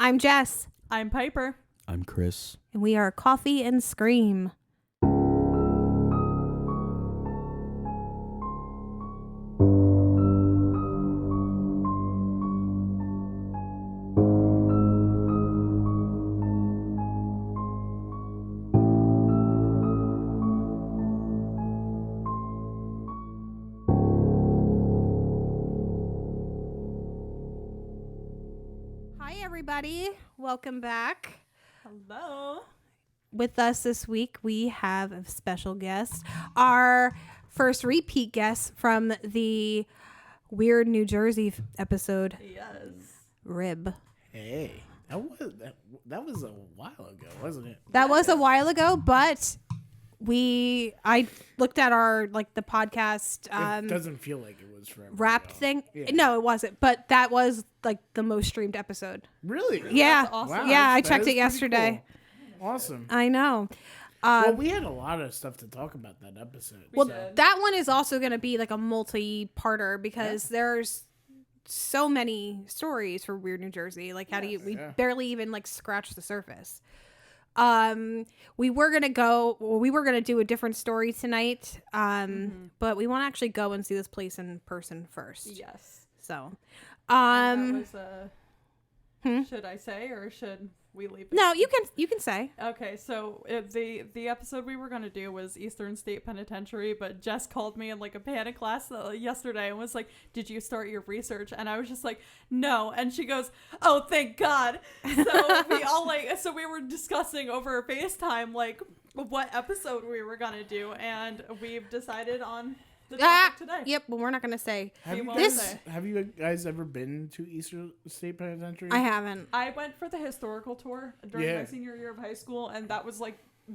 I'm Jess. I'm Piper. I'm Chris. And we are Coffee and Scream. Everybody, welcome back. Hello. With us this week, we have a special guest, our first repeat guest from the Weird New Jersey episode. Yes. Rib. Hey, that was a while ago, wasn't it? That was a while ago, but I looked at our the podcast. It doesn't feel like it was forever wrapped ago. thing. Yeah. No, it wasn't. But that was the most streamed episode. Really? Yeah. That's awesome. Wow, Yeah, I that checked is it pretty yesterday. Cool. Awesome. I know. Well, we had a lot of stuff to talk about that episode. Well, did. that one is also going to be a multi-parter because there's so many stories for Weird New Jersey. We barely even scratch the surface. We were gonna do a different story tonight. But we want to actually go and see this place in person first. Yes. So, That was should I say or should we leave it? no, you can say. Okay, so the episode we were going to do was Eastern State Penitentiary, but Jess called me in a panic class yesterday and was like, "Did you start your research?" And I was just like, "No." And she goes, "Oh, thank God." So we all so we were discussing over FaceTime what episode we were going to do, and we've decided on the topic today. Yep, but we're not gonna say. Have you, won't guys, say. have you guys ever been to Eastern State Penitentiary? I haven't. I went for the historical tour during Yeah. my senior year of high school, and that was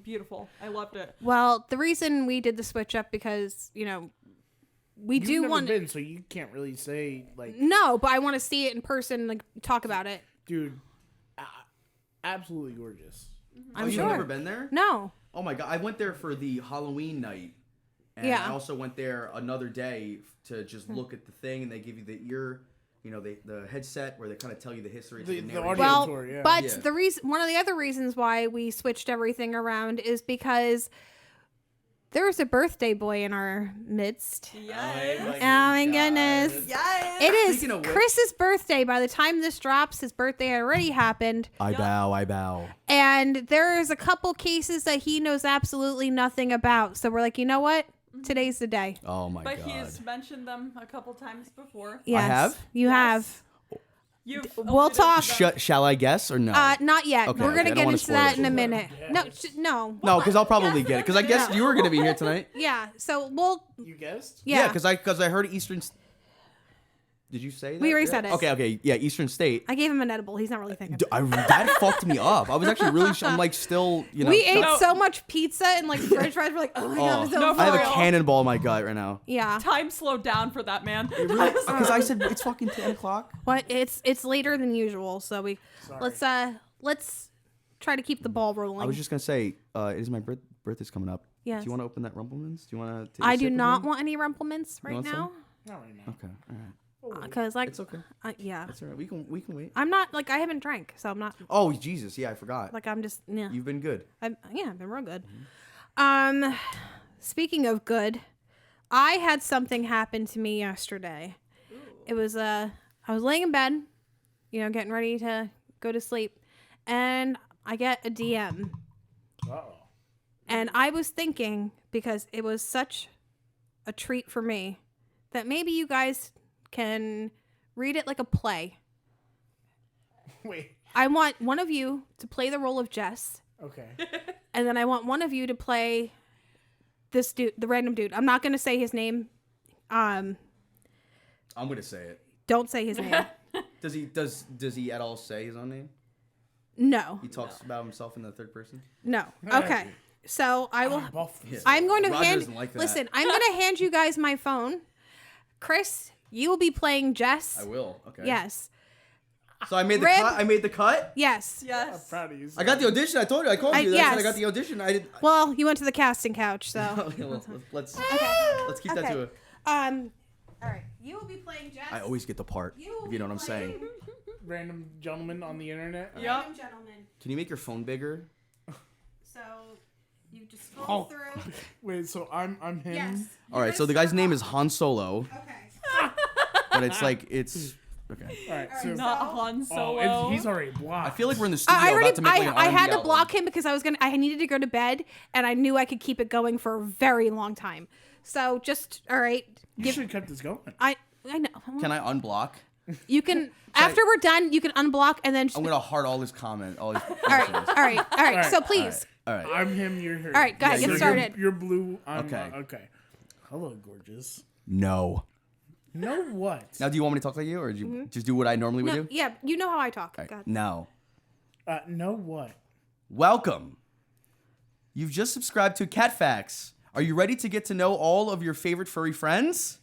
beautiful. I loved it. Well, the reason we did the switch up because we You've do never want. been, so you can't really say No, but I want to see it in person. Talk about it. dude, absolutely gorgeous. I'm You've sure. never been there? No. Oh my god, I went there for the Halloween night. And Yeah. I also went there another day to just look at the thing, and they give you the ear, the headset where they kind of tell you the history. The narrator. audio Well, tour, yeah. but Yeah. one of the other reasons why we switched everything around is because there's a birthday boy in our midst. Yes. Oh my goodness. Yes. It is Speaking of which- Chris's birthday. By the time this drops, his birthday already happened. I bow. And there's a couple cases that he knows absolutely nothing about. So we're like, you know what? Today's the day. Oh my But god. he's mentioned them a couple times before. Yes. have? You Yes. have. We'll alluded to talk. them. Shall I guess or no? Not yet. Okay, We're going okay, I to don't get wanna into spoil that it. in a minute. No, no. No, because I'll probably get it. Because I guess you were going to be here tonight. Yeah. So we'll. You guessed? Yeah. Because I heard Eastern. Did you say that? We already Yeah. said it. Okay. Yeah, Eastern State. I gave him an edible. He's not really thinking. That fucked me up. I was actually really. I'm still. We ate No. so much pizza and French fries. We're like, oh my god, it's so No, full. I have a real. cannonball in my gut right now. Yeah. Time slowed down for that man. Because I said it's fucking 10 o'clock. But it's later than usual, so let's try to keep the ball rolling. I was just gonna say, it is my birthday's coming up. Yes. Do you want to open that Rumplemans? Do you want to? I do not want any rumplements right want now. some? Not right now. Okay, all right. Because It's okay. yeah, It's all right. We can wait. I'm not I haven't drank, so I'm not Oh Jesus, yeah, I forgot. I'm just yeah. You've been good. I've been real good. Speaking of good, I had something happen to me yesterday. It was I was laying in bed, getting ready to go to sleep, and I get a DM. Uh-oh. And I was thinking, because it was such a treat for me, that maybe you guys can read it like a play. Wait. I want one of you to play the role of Jess. Okay. And then I want one of you to play this dude, the random dude. I'm not going to say his name. I'm gonna say it. Don't say his name. Does he at all say his own name? No. He talks about himself in the third person. No. Okay. So I will. Yes. I'm going to Roger hand. doesn't like that. Listen, I'm going to hand you guys my phone. Chris, you will be playing Jess. I will. Okay. Yes. So I made the Rib- cut. I made the cut. Yes. I'm Yes. proud of you. I got the audition. I told you. I called you. yes. I got the audition. I did. Well, you went to the casting couch, so. let's Okay. keep that to it. All right. You will be playing Jess. I always get the part. If you know what I'm saying. random gentleman on the internet. Yep. Random gentleman. Can you make your phone bigger? So you just scroll through. Wait, so I'm him? Yes. All right, so the guy's name is Han Solo, Okay. but it's okay. All right, so Not Han oh, Solo. he's already blocked. I feel like we're in the studio I about to make like an I had R&B to album. block him because I needed to go to bed and I knew I could keep it going for a very long time. So just all right. You should have kept this going. I know. Can I unblock? You can after we're done, you can unblock and then. I'm gonna heart all his comment. All his all right. So please. All right. I'm him, you're her. All right, go ahead, get started. You're blue, I'm Okay. okay. Hello, gorgeous. No. No what? Now, do you want me to talk like you, or do you just do what I normally would No, do? yeah, you know how I talk. All right. Go ahead. No. No what? Welcome. You've just subscribed to Cat Facts. Are you ready to get to know all of your favorite furry friends?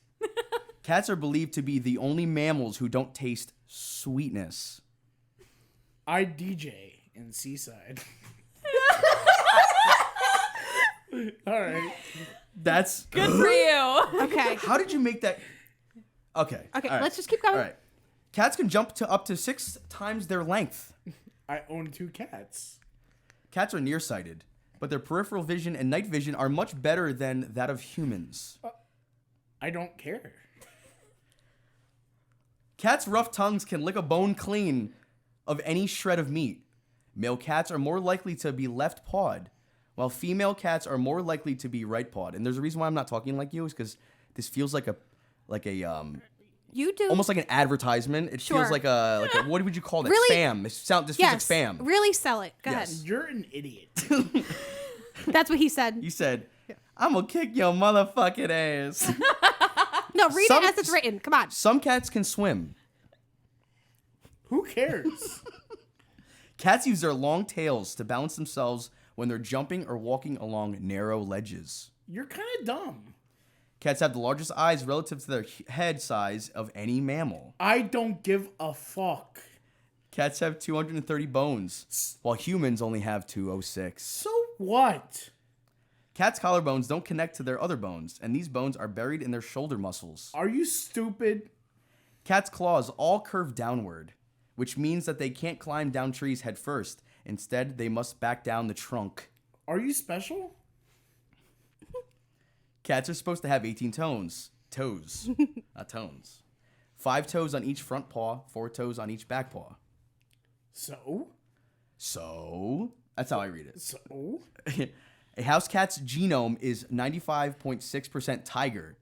Cats are believed to be the only mammals who don't taste sweetness. I DJ in Seaside. All right. That's Good for you. Okay. How did you make that? Okay. Okay, all right. let's just keep going. All right. Cats can jump to up to 6 times their length. I own 2 cats. Cats are nearsighted, but their peripheral vision and night vision are much better than that of humans. I don't care. Cats' rough tongues can lick a bone clean of any shred of meat. Male cats are more likely to be left pawed, while female cats are more likely to be right pawed. And there's a reason why I'm not talking like you is because this feels like a You do almost like an advertisement. It Sure. feels like a what would you call that? Really? Spam. This feels yes. like spam. Really sell it. Go Yes. ahead. You're an idiot. That's what he said. You said, "I'm gonna kick your motherfucking ass." No, read Some- it as it's written. Come on. Some cats can swim. Who cares? Cats use their long tails to balance themselves when they're jumping or walking along narrow ledges. You're kind of dumb. Cats have the largest eyes relative to their head size of any mammal. I don't give a fuck. Cats have 230 bones, while humans only have 206. So what? Cats' collarbones don't connect to their other bones, and these bones are buried in their shoulder muscles. Are you stupid? Cats' claws all curve downward, which means that they can't climb down trees head first. Instead, they must back down the trunk. Are you special? Cats are supposed to have 18 toes, not tones. 5 toes on each front paw, 4 toes on each back paw. So? So, that's how I read it. So? A house cat's genome is 95.6% tiger,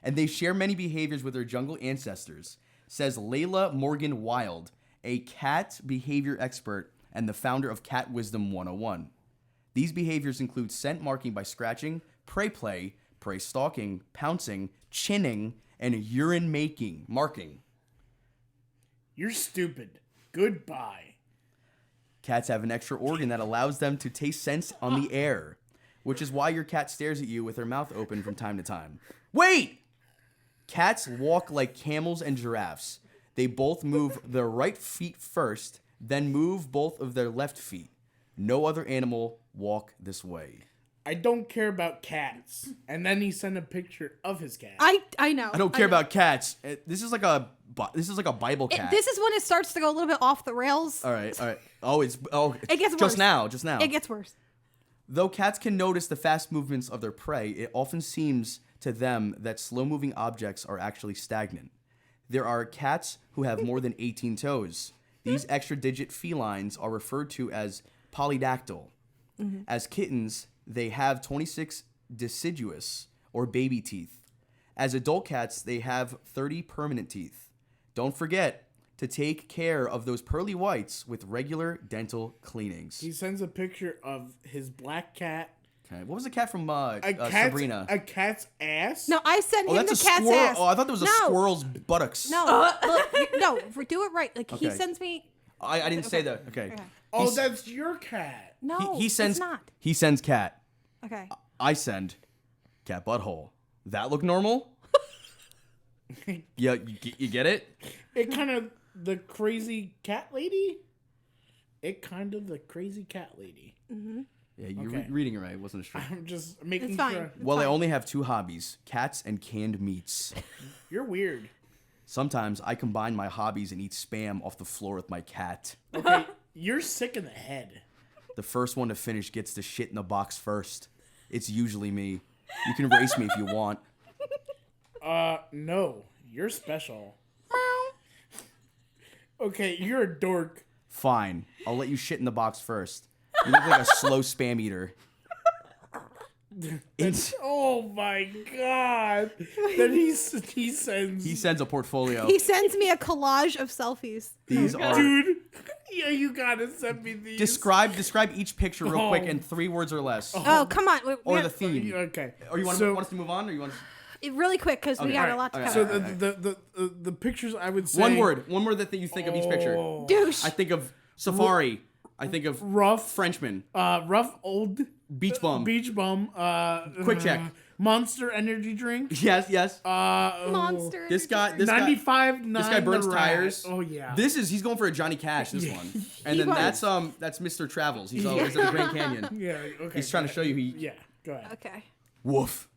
and they share many behaviors with their jungle ancestors, says Layla Morgan Wild, a cat behavior expert and the founder of Cat Wisdom 101. These behaviors include scent marking by scratching, prey play, prey stalking, pouncing, chinning, and urine marking. You're stupid. Goodbye. Cats have an extra organ that allows them to taste scents on the air, which is why your cat stares at you with her mouth open from time to time. Wait! Cats walk like camels and giraffes. They both move their right feet first, then move both of their left feet. No other animal walk this way. I don't care about cats. And then he sent a picture of his cat. I know. I don't care about cats. This is like a Bible cat. This is when it starts to go a little bit off the rails. All right. It gets just worse. now. It gets worse. Though cats can notice the fast movements of their prey, it often seems to them that slow-moving objects are actually stagnant. There are cats who have more than 18 toes. These extra-digit felines are referred to as polydactyl. Mm-hmm. As kittens, they have 26 deciduous, or baby teeth. As adult cats, they have 30 permanent teeth. Don't forget to take care of those pearly whites with regular dental cleanings. He sends a picture of his black cat. Okay, what was the cat from Sabrina? Sabrina? A cat's ass? No, I sent him the That's a cat's squirrel. ass. Oh, I thought that was a squirrel's buttocks. No, no, do it right. Like he Okay. sends me. I didn't say that. Okay. Oh, that's your cat. No, He sends. it's not. He sends cat. Okay. I send cat butthole. That look normal? Yeah, you get it? It kind of the crazy cat lady? Mm-hmm. Yeah, you're Okay. reading it right. It wasn't a straight. I'm just making It's fine. sure. It's Well, I fine. only have 2 hobbies: cats and canned meats. You're weird. Sometimes I combine my hobbies and eat Spam off the floor with my cat. Okay, you're sick in the head. The first one to finish gets the shit in the box first. It's usually me. You can race me if you want. No. You're special. Okay, you're a dork. Fine. I'll let you shit in the box first. You look like a slow Spam eater. Oh my god. Then he sends... He sends a portfolio. He sends me a collage of selfies. These are... Dude. Yeah, you gotta send me these. Describe each picture real quick in 3 words or less. Oh, come on. Or the theme. Okay. Or you want us to move on? Or you want really quick, because we got a lot to cover. So the pictures, I would say... One word that you think of each picture. Douche. I think of Safari. I think of rough Frenchman. Rough old... Beach bum. Quick check. Monster energy drink. Yes. Monster. This guy 95.9. This guy burns tires. Oh yeah. He's going for a Johnny Cash. This one. And then that's Mr. Travels. He's always at the Grand Canyon. Yeah. Okay. He's trying to show you Yeah. Go ahead. Okay. Woof.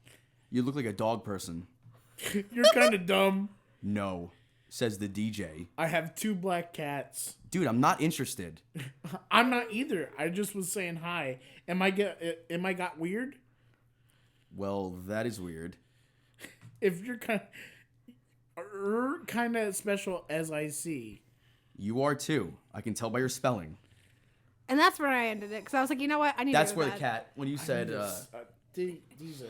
You look like a dog person. You're kind of dumb. No, says the DJ. I have 2 black cats. Dude, I'm not interested. I'm not either. I just was saying hi. Am I got weird? Well, that is weird. If you're kind of special as I see. You are too. I can tell by your spelling. And that's where I ended it, because I was like, you know what? I need That's to go where to the bed. cat, when you said, These are...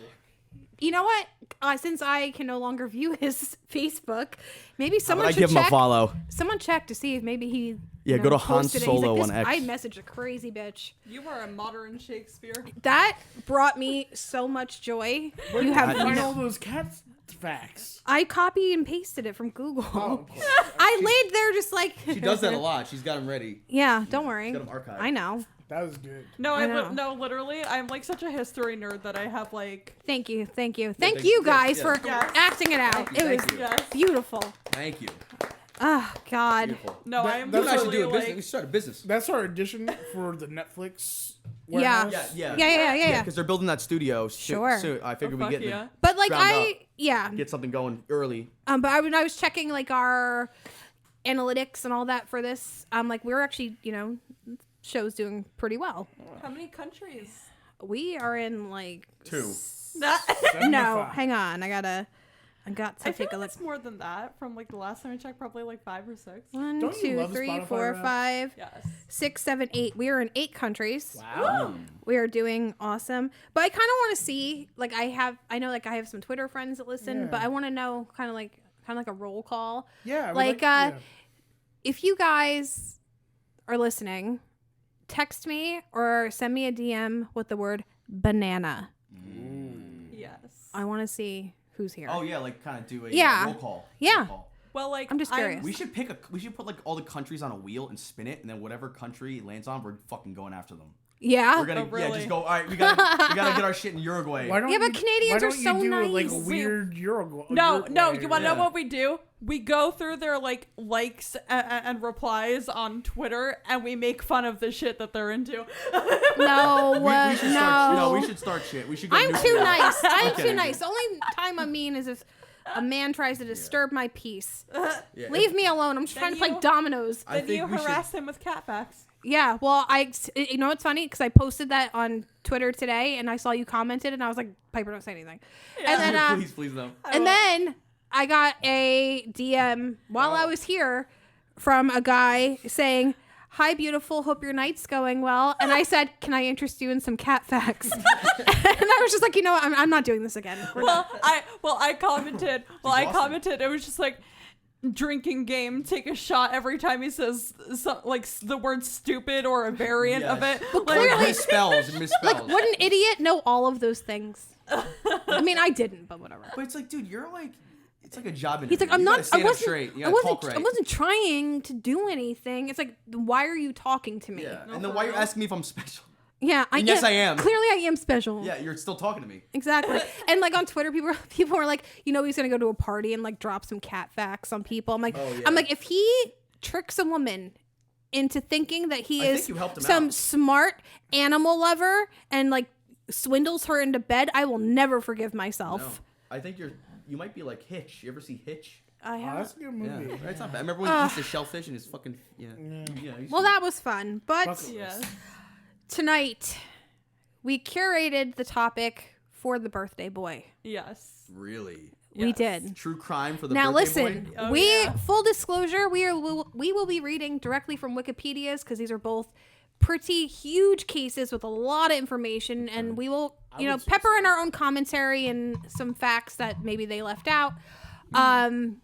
You know what? Since I can no longer view his Facebook, maybe someone I should give him check. a follow. Someone check to see if maybe he. Yeah, go to Han posted it. He's Solo like, on X. I messaged a crazy bitch. You are a modern Shakespeare. That brought me so much joy. You have Find all those cat facts. I copied and pasted it from Google. Oh, okay. I laid there just like. She does that a lot. She's got them ready. Yeah, don't worry. Got 'em archived. I know. That was good. No, I know. no, literally, I'm like such a history nerd that I have like. Thank you. Thank you thank you you. guys Yes, for yes. acting it out. Thank you, It was thank you. Yes. beautiful. Thank you. Oh God. Beautiful. No, That- I am that's We should literally do a business. like. We should start a business. That's our addition for the Netflix Yeah. warehouse. Yeah. Because they're building that studio. Sure. So I figured we fuck get yeah. But like Ground get something going early. but I was checking like our analytics and all that for this. Like we're actually, show's doing pretty well. How many countries? We are in like 2. no, 75. hang on. I got to I feel take a like look. it's more than that from like the last time I checked, probably like 5 or 6. 1, Don't you 2, love 3, Spotify 4, rap? 5, Yes. 6, 7, 8. We are in 8 countries. Wow. We are doing awesome. But I kind of want to see like I have some Twitter friends that listen, Yeah. but I want to know kind of like a roll call. Yeah. I would Like, yeah. If you guys are listening, text me or send me a DM with the word banana. Yes. I want to see who's here. Oh yeah, like kind of do a Yeah. roll call. Yeah. Roll call. Well, like I'm just curious. We should put like all the countries on a wheel and spin it, and then whatever country it lands on, we're fucking going after them. Yeah. We're gonna really? just go. All right, we gotta get our shit in Uruguay. Why don't Yeah, but you- Canadians why are don't so you do like a nice. weird Uruguay? No, you want to Yeah. know what we do? We go through their like likes and replies on Twitter, and we make fun of the shit that they're into. No, we should start. no. No, we should start shit. We should. Go I'm nuclear. too nice. I'm Okay. too nice. The only time I'm mean is if a man tries to disturb my peace. Yeah, Leave me alone. I'm just trying to play you- dominoes. I Then think you we should. harass him with cat facts. Yeah, well, you know what's funny? Because I posted that on Twitter today, and I saw you commented, and I was like, Piper, don't say anything. And then, please no. and then I got a DM while I was here from a guy saying, "Hi, beautiful. Hope your night's going well." And I said, "Can I interest you in some cat facts?" And I was just like, you know what? I'm not doing this again. We're done. I commented. It was just like drinking game. Take a shot every time he says like the word stupid or a variant of it. But Like, clearly- misspells. Like, would an idiot know all of those things? I mean, I didn't, but whatever. But it's like, dude, you're like, it's like a job interview. He's like, I'm You not. gotta I stand up wasn't. straight. You I gotta wasn't. talk right. I wasn't trying to do anything. It's like, why are you talking to me? Yeah. No, And then for why are you real. asking me if I'm special? Yeah, And yes, I am. Clearly, I am special. Yeah, you're still talking to me. Exactly. And like on Twitter, people were like, he's gonna go to a party and like drop some cat facts on people. I'm like, Oh, yeah. I'm like, if he tricks a woman into thinking that he I is think you helped him some out. smart animal lover and like swindles her into bed, I will never forgive No, myself. I think you might be like Hitch. You ever see Hitch? I Oh, have. that's a good movie. Yeah, it's not bad. I remember when he eats the shellfish and his fucking Well, that was fun. But Bucket list. Yes. tonight we curated the topic for the birthday boy. Yes. really We Yes. did. true crime for the Now birthday listen, boy? Oh, yeah. full disclosure, we will be reading directly from Wikipedia's because these are both pretty huge cases with a lot of information, and we will would say pepper in our own commentary and some facts that maybe they left out, and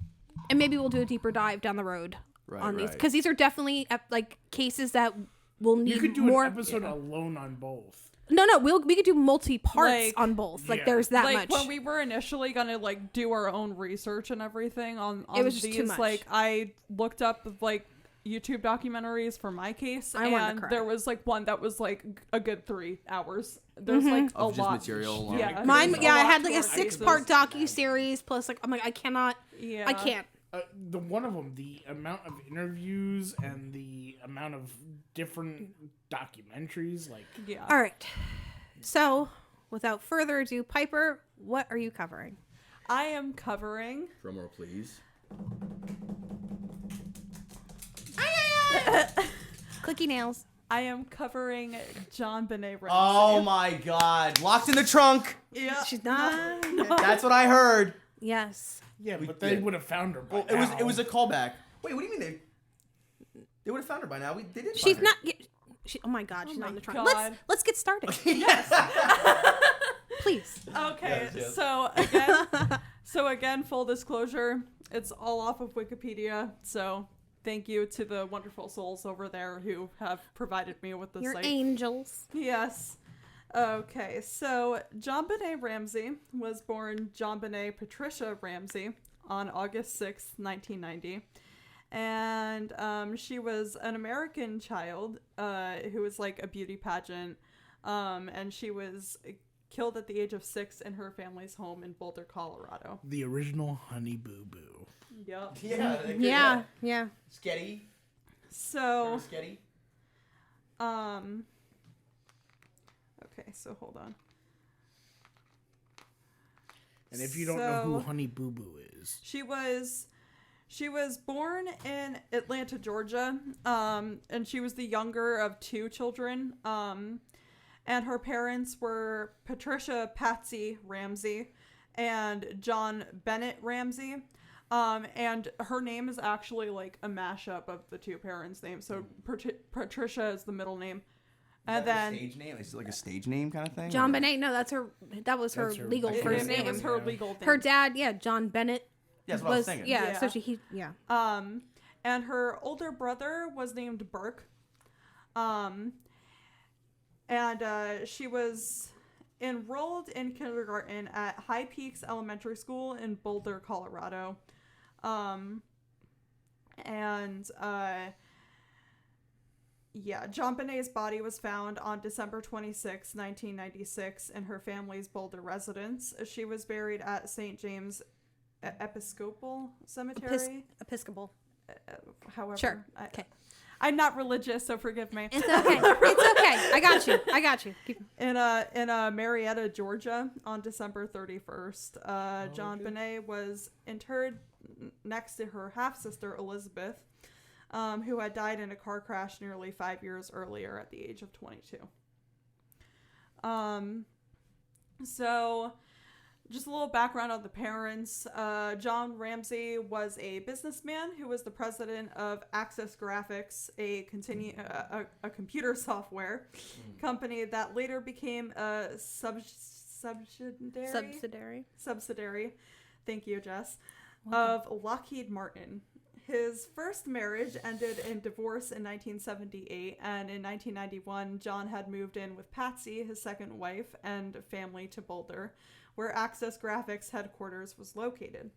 maybe we'll do a deeper dive down the road on these right. because these are definitely like cases that will need You could do more. an episode alone on both. No, we could do multi parts Like- on both. Like Yeah. there's that Like much. when we were initially gonna like do our own research and everything on It was just these, too much. like I looked up like YouTube documentaries for my case, I wanted to and cry. there was like one that was like a good 3 hours. There's like a Of just lot. material. Yeah, Mine, there's yeah, I lot had like to a our 6-part cases. docu-series plus like I'm like I cannot. Yeah, I can't. The one of them, the amount of interviews and the amount of different documentaries, like Yeah. All right. So, without further ado, Piper, what are you covering? I am covering. Drum roll, please. Clicky nails. I am covering JonBenet Ramsey. Oh my God! Locked in the trunk. Yeah. She's not. That's what I heard. Yes. yeah, We but they did. would have found her. By Well, it was a callback. Wait, what do you mean they would have found her by now? They did. She's find her. not. She, oh my God, she's not in my the trunk. God. Let's get started, please. Okay, Yes. so again, full disclosure, it's all off of Wikipedia. So thank you to the wonderful souls over there who have provided me with the Your site. angels. Yes. Okay, so JonBenet Ramsey was born JonBenet Patricia Ramsey on August 6th, 1990. And she was an American child who was like a beauty pageant. And she was killed at the age of 6 in her family's home in Boulder, Colorado. the original Honey Boo Boo. Yep. Yeah. Yeah. Sketty. So, Sketty. okay, so hold on. And if you don't know who So- Honey Boo Boo is, She was born in Atlanta, Georgia, and she was the younger of 2 children. And her parents were Patricia Patsy Ramsey and JonBenet Ramsey. And her name is actually like a mashup of the 2 parents' names. So Patricia is the middle name. And then stage name, it's like a stage name kind of thing. JonBenet. No, that was her That's her legal legal first it name. was her legal name. Her dad, yeah, JonBenet. Yeah, that's what I was thinking. Yeah, Yeah. so he, yeah. And her older brother was named Burke. And she was enrolled in kindergarten at High Peaks Elementary School in Boulder, Colorado. JonBenet's body was found on December 26, 1996 in her family's Boulder residence. She was buried at St. James Episcopal Cemetery. Episcopal. However, Sure. Okay. I'm not religious, so forgive me. It's okay. It's okay. I got you. Keep- In Marietta, Georgia, on December 31st, JonBenet was interred next to her half sister Elizabeth, who had died in a car crash nearly 5 years earlier at the age of 22. So, just a little background on the parents. John Ramsey was a businessman who was the president of Access Graphics, a computer software company that later became a subsidiary. Thank you, Jess. Of Lockheed Martin. His first marriage ended in divorce in 1978, and in 1991, John had moved in with Patsy, his second wife, and family to Boulder, where Access Graphics headquarters was located.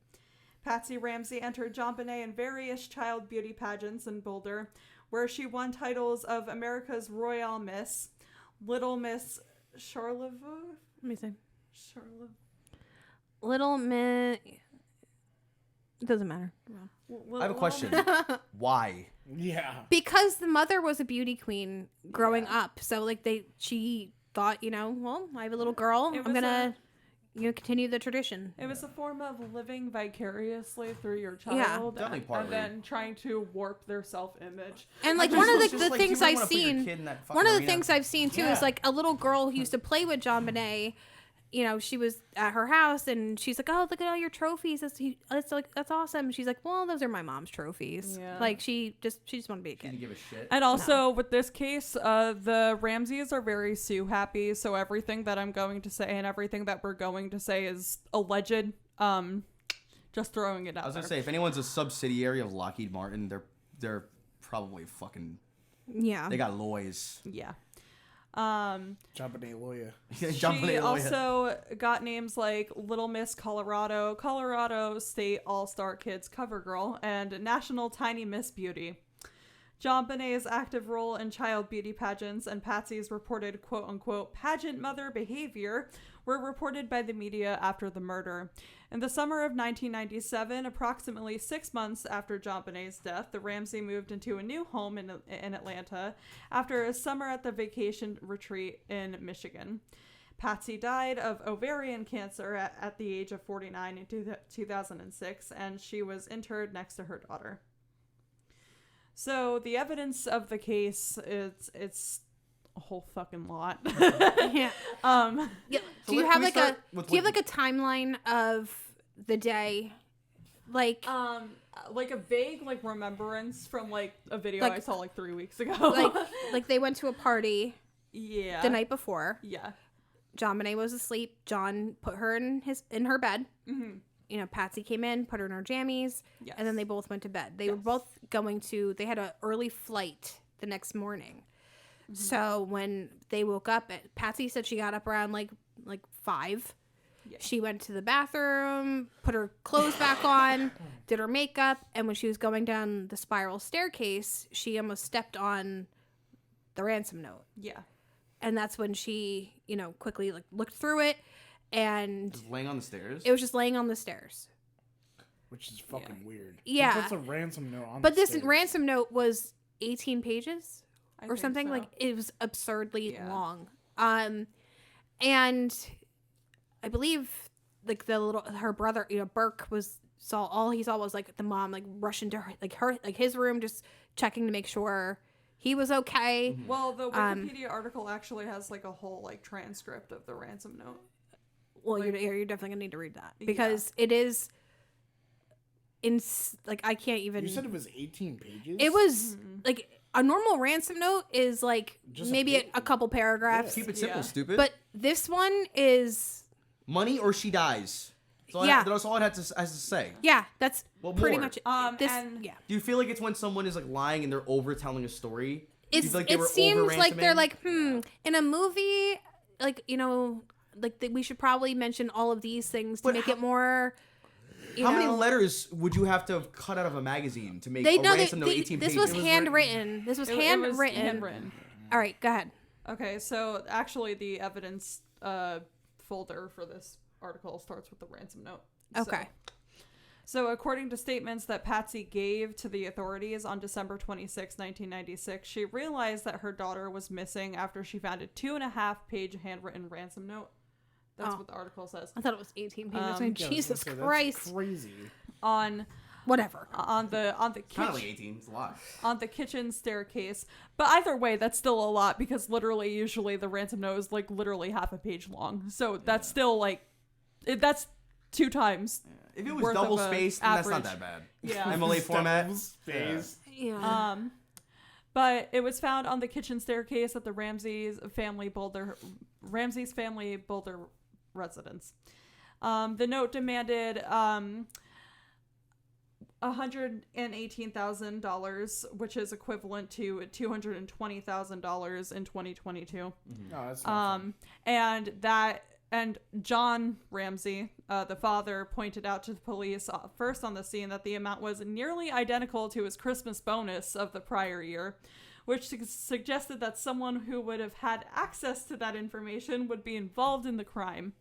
Patsy Ramsey entered JonBenet in various child beauty pageants in Boulder, where she won titles of America's Royale Miss, Little Miss Charlevoix. Let me see. Little Miss. It doesn't matter. I have a question. Why? yeah, Because the mother was a beauty queen growing up, so like she thought, well, I have a little girl. It I'm was gonna continue the tradition. It was a form of living vicariously through your child, definitely and partly. then trying to warp their self-image. And like one of the things I've seen, one of the things I've seen too is like a little girl who used to play with JonBenet. She was at her house and she's like, "Oh, look at all your trophies. That's awesome." She's like, "Well, those are my mom's trophies." Yeah. Like she just wanted to be a kid. She didn't give a shit. And also with this case, the Ramseys are very Sue happy, so everything that I'm going to say and everything that we're going to say is alleged. Just throwing it out. I was gonna say, if anyone's a subsidiary of Lockheed Martin, they're probably fucking. Yeah. They got lawyers. Yeah. JonBenet lawyer. She also got names like Little Miss Colorado, Colorado State All-Star Kids cover girl, and National Tiny Miss Beauty. JonBenet's active role in child beauty pageants and Patsy's reported quote-unquote pageant mother behavior were reported by the media after the murder. In the summer of 1997, approximately 6 months after JonBenet's death, the Ramsey moved into a new home in Atlanta after a summer at the vacation retreat in Michigan. Patsy died of ovarian cancer at the age of 49 in 2006, and she was interred next to her daughter. So the evidence of the case it's a whole fucking lot. Yeah. So Do you have like a timeline of the day, like a vague like remembrance from like a video Like- I saw like 3 weeks ago. like they went to a party yeah, the night before. yeah, JonBenet was asleep. John put her in her bed. mm-hmm. Patsy came in, put her in her jammies, yes. and then they both went to bed. They were both they had an early flight the next morning. Mm-hmm. So when they woke up, Patsy said she got up around like 5. Yeah. She went to the bathroom, put her clothes back on, did her makeup, and when she was going down the spiral staircase, she almost stepped on the ransom note. yeah. And that's when she, quickly looked through it, and Just laying on the stairs. it was just laying on the stairs. Which is fucking weird. Yeah. Who puts a ransom note on But the this stairs? ransom note was 18 pages I or think something. so. Like it was absurdly Yeah. long. And I believe like her brother, Burke all he saw was like the mom like rush into his room, just checking to make sure he was okay. Well, the Wikipedia article actually has like a whole like transcript of the ransom note. Well, Like- you're definitely gonna need to read that because it is I can't even. You said it was 18 pages? It was like a normal ransom note is like Just a maybe bit. a couple paragraphs. Keep it simple, Yeah. stupid. But this one is money or she dies. That's all it has to say. yeah, that's What pretty more? much it. And- yeah. Do you feel like it's when someone is like lying and they're over telling a story? Do you It's feel like they it were seems like they're over-ransoming? like in a movie we should probably mention all of these things to make it more. How many letters would you have to have cut out of a magazine to make a ransom note 18 this pages? was handwritten. This was handwritten. All right, go ahead. Okay, so actually the evidence folder for this article starts with the ransom note. Okay. So according to statements that Patsy gave to the authorities on December 26, 1996, she realized that her daughter was missing after she found a 2.5-page handwritten ransom note. That's what the article says. I thought it was 18 pages. Yeah, Jesus that's Christ. crazy. Whatever. On the Kind of kitchen like 18. It's a lot. on the kitchen staircase. But either way, that's still a lot because literally usually the ransom note is like literally half a page long. So that's still like that's 2 times. If it was worth double of a spaced, then that's not average. that bad. Yeah. MLA format. Double space. Yeah. But it was found on the kitchen staircase at the Ramsey's family Boulder residence. The note demanded $118,000, which is equivalent to $220,000 in 2022. No, that's not fun. And John Ramsey, the father, pointed out to the police first on the scene that the amount was nearly identical to his Christmas bonus of the prior year, which suggested that someone who would have had access to that information would be involved in the crime.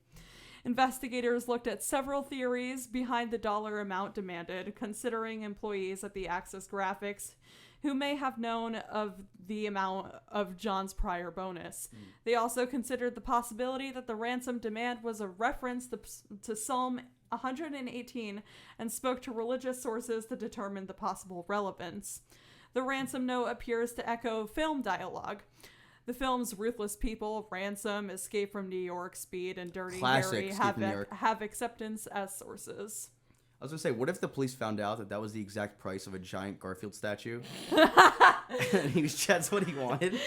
Investigators looked at several theories behind the dollar amount demanded, considering employees at the Axis Graphics who may have known of the amount of John's prior bonus. They also considered the possibility that the ransom demand was a reference to Psalm 118 and spoke to religious sources to determine the possible relevance. The ransom note appears to echo film dialogue. The film's Ruthless People, Ransom, Escape from New York, Speed, and Dirty Harry have acceptance as sources. I was going to say, what if the police found out that that was the exact price of a giant Garfield statue? And that's what he wanted?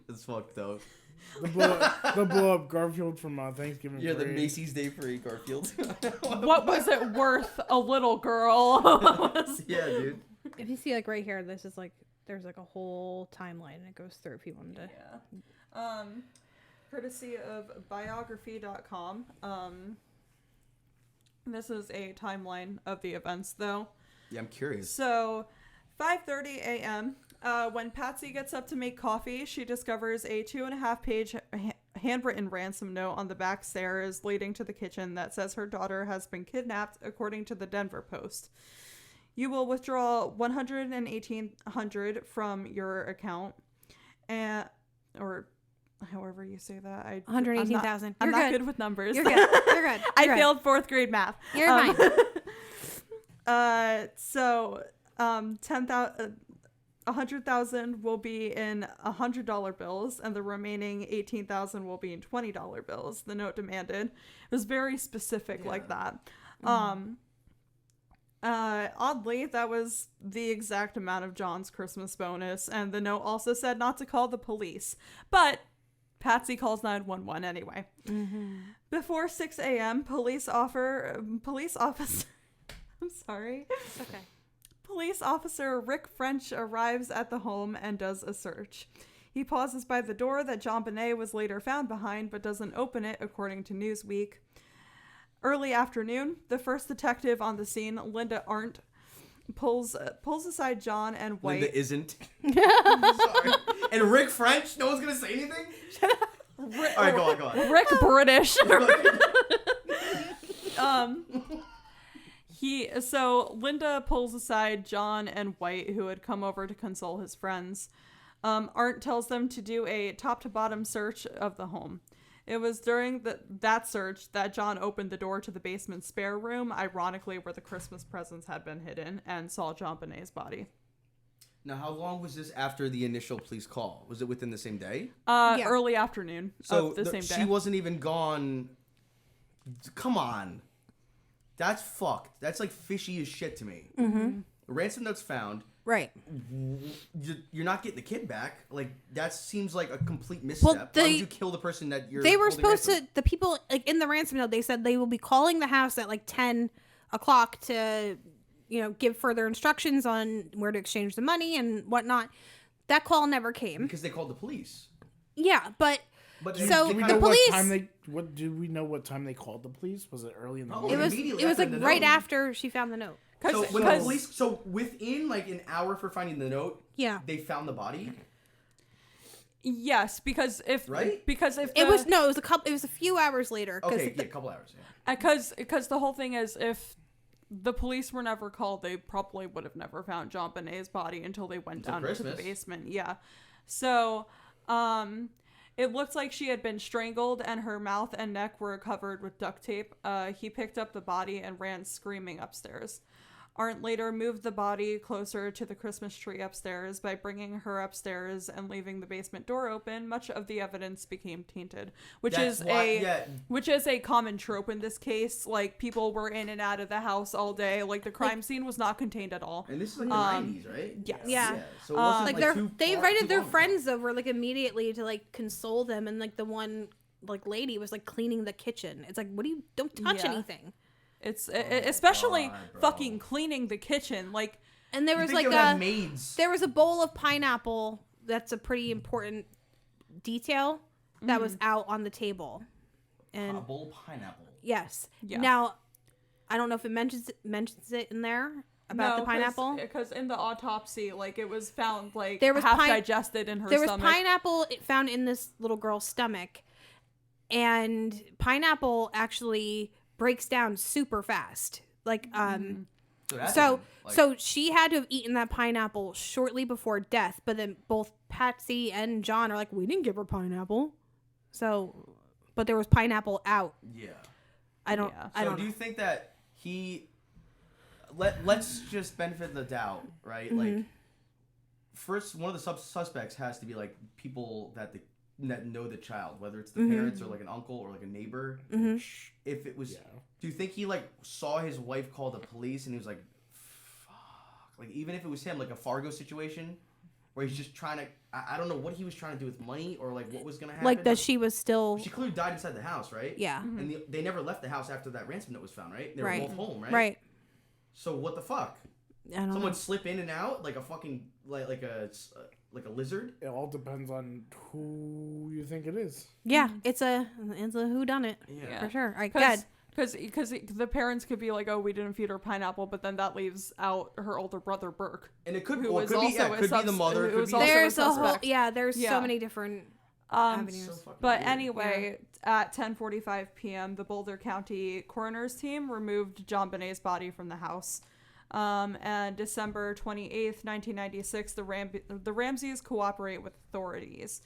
It's fucked up. The blow up Garfield from Thanksgiving Yeah, parade. the Macy's Day Parade Garfield. What was it worth, a little girl? Yeah, dude. If you see like right here, this is like there's like a whole timeline and it goes through if you wanted to. Yeah. Courtesy of biography.com. This is a timeline of the events, though. Yeah, I'm curious. So, 5:30 a.m. When Patsy gets up to make coffee, she discovers a 2.5-page handwritten ransom note on the back stairs leading to the kitchen that says her daughter has been kidnapped, according to the Denver Post. You will withdraw $118,000 from your account, or however you say that. 118,000. I'm not good with numbers. You're good. You're good. I failed 4th grade math. You're fine. So, 100,000 will be in $100 bills, and the remaining 18,000 will be in $20 bills. The note demanded. It was very specific like that. Oddly, that was the exact amount of John's Christmas bonus, and the note also said not to call the police. But Patsy calls 911 anyway. Before 6 a.m., police officer I'm sorry. It's okay. Police officer Rick French arrives at the home and does a search. He pauses by the door that JonBenet was later found behind, but doesn't open it, according to Newsweek. Early afternoon, the first detective on the scene, Linda Arndt, pulls aside John and White. Linda isn't. Sorry. And Rick French? No one's going to say anything? All right, go on. Rick British. So Linda pulls aside John and White, who had come over to console his friends. Arndt tells them to do a top-to-bottom search of the home. It was during that search that John opened the door to the basement spare room, ironically where the Christmas presents had been hidden, and saw JonBenet's body. Now, how long was this after the initial police call? Was it within the same day? Yeah. Early afternoon of the same day. She wasn't even gone. Come on. That's fucked. That's like fishy as shit to me. Mm-hmm. A ransom note's found. Right. You're not getting the kid back. Like, that seems like a complete misstep. Why would you kill the person that you're They were holding supposed ransom? to, the people, like, in the ransom note, they said they will be calling the house at, like, 10 o'clock to, give further instructions on where to exchange the money and whatnot. That call never came. Because they called the police. Yeah, but so do we the know police... do we know what time they called the police? Was it early in the Oh, morning? It was like right after she found the note. So when the police, within like an hour for finding the note, Yeah. they found the body. Yes, because if It was a few hours later. Okay, a couple hours. Yeah. Because the whole thing is, if the police were never called, they probably would have never found JonBenet's body until they went down into the basement. Yeah. So, it looked like she had been strangled and her mouth and neck were covered with duct tape. He picked up the body and ran screaming upstairs. Arndt later moved the body closer to the Christmas tree upstairs. By bringing her upstairs and leaving the basement door open, much of the evidence became tainted, which is a common trope in this case. Like, people were in and out of the house all day. Like, the crime scene was not contained at all. And this is like the 90s, right? Yes. Yeah. So it wasn't they invited their friends over like immediately to like console them, and like the one like lady was like cleaning the kitchen. It's like, don't touch anything. It's especially fucking cleaning the kitchen, like. And there was like there was a bowl of pineapple. That's a pretty important detail that was out on the table. And a bowl of pineapple. Yes. Yeah. Now, I don't know if it mentions it in there about the pineapple. Because in the autopsy, like, it was found like there was half digested in her stomach. There was pineapple found in this little girl's stomach, and pineapple actually breaks down super fast. Like So she had to have eaten that pineapple shortly before death, but then both Patsy and John are like, we didn't give her pineapple. So, but there was pineapple out. Yeah. I don't Do you think that let's just benefit the doubt, right? Mm-hmm. Like, first, one of the suspects has to be like people that know the child, whether it's the Mm-hmm. parents or like an uncle or like a neighbor. Mm-hmm. If it was, do you think he like saw his wife call the police and he was like, fuck, like even if it was him, like a Fargo situation where he's just trying to, I don't know what he was trying to do with money or like what was gonna happen. Like that she was still. She clearly died inside the house, right? Yeah. Mm-hmm. And they never left the house after that ransom note was found, right? They were Right. both home, right? Right. So what the fuck? I don't Someone know. slip in and out like a fucking like a lizard. It all depends on who you think it is. Yeah, it's a whodunit. Yeah. For sure. All right, good. Because the parents could be like, oh, we didn't feed her pineapple, but then that leaves out her older brother Burke. And it could, Who well, was it could be, also yeah, a it could be the mother. It who could was be also There's a a whole suspect. there's Yeah. so many different avenues. so fucking But weird. anyway, at 10:45 p.m., the Boulder County coroner's team removed JonBenet's body from the house. And December 28th, 1996, the Ramseys cooperate with authorities.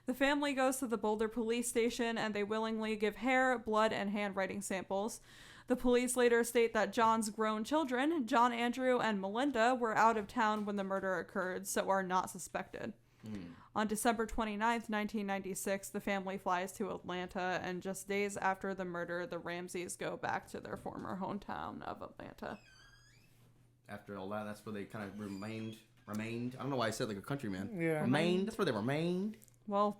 The family goes to the Boulder police station and they willingly give hair, blood, and handwriting samples. The police later state that John's grown children, John Andrew and Melinda, were out of town when the murder occurred, so are not suspected. On December 29th, 1996, the family flies to Atlanta, and just days after the murder, the Ramseys go back to their former hometown of Atlanta. After all that, that's where they kind of remained. I don't know why I said like a countryman. Yeah. Remained. That's where they remained. Well,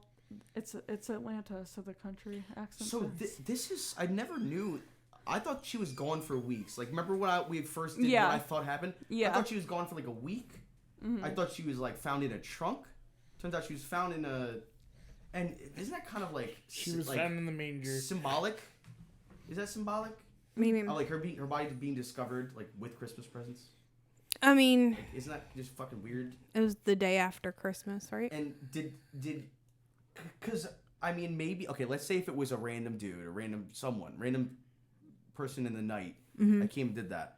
it's Atlanta, so the country accent. So this is, I never knew. I thought she was gone for weeks. Like, remember when we first did Yeah. what I thought happened? Yeah. I thought she was gone for like a week. I thought she was like found in a trunk. Turns out she was found in a, and isn't that kind of like She was like, found in the manger. symbolic? Is that symbolic? Maybe. Oh, like her body being discovered like with Christmas presents. I mean, Like, isn't that just fucking weird? it was the day after Christmas, right? And because I mean maybe okay, let's say if it was a random dude, a random person in the night that came and did that,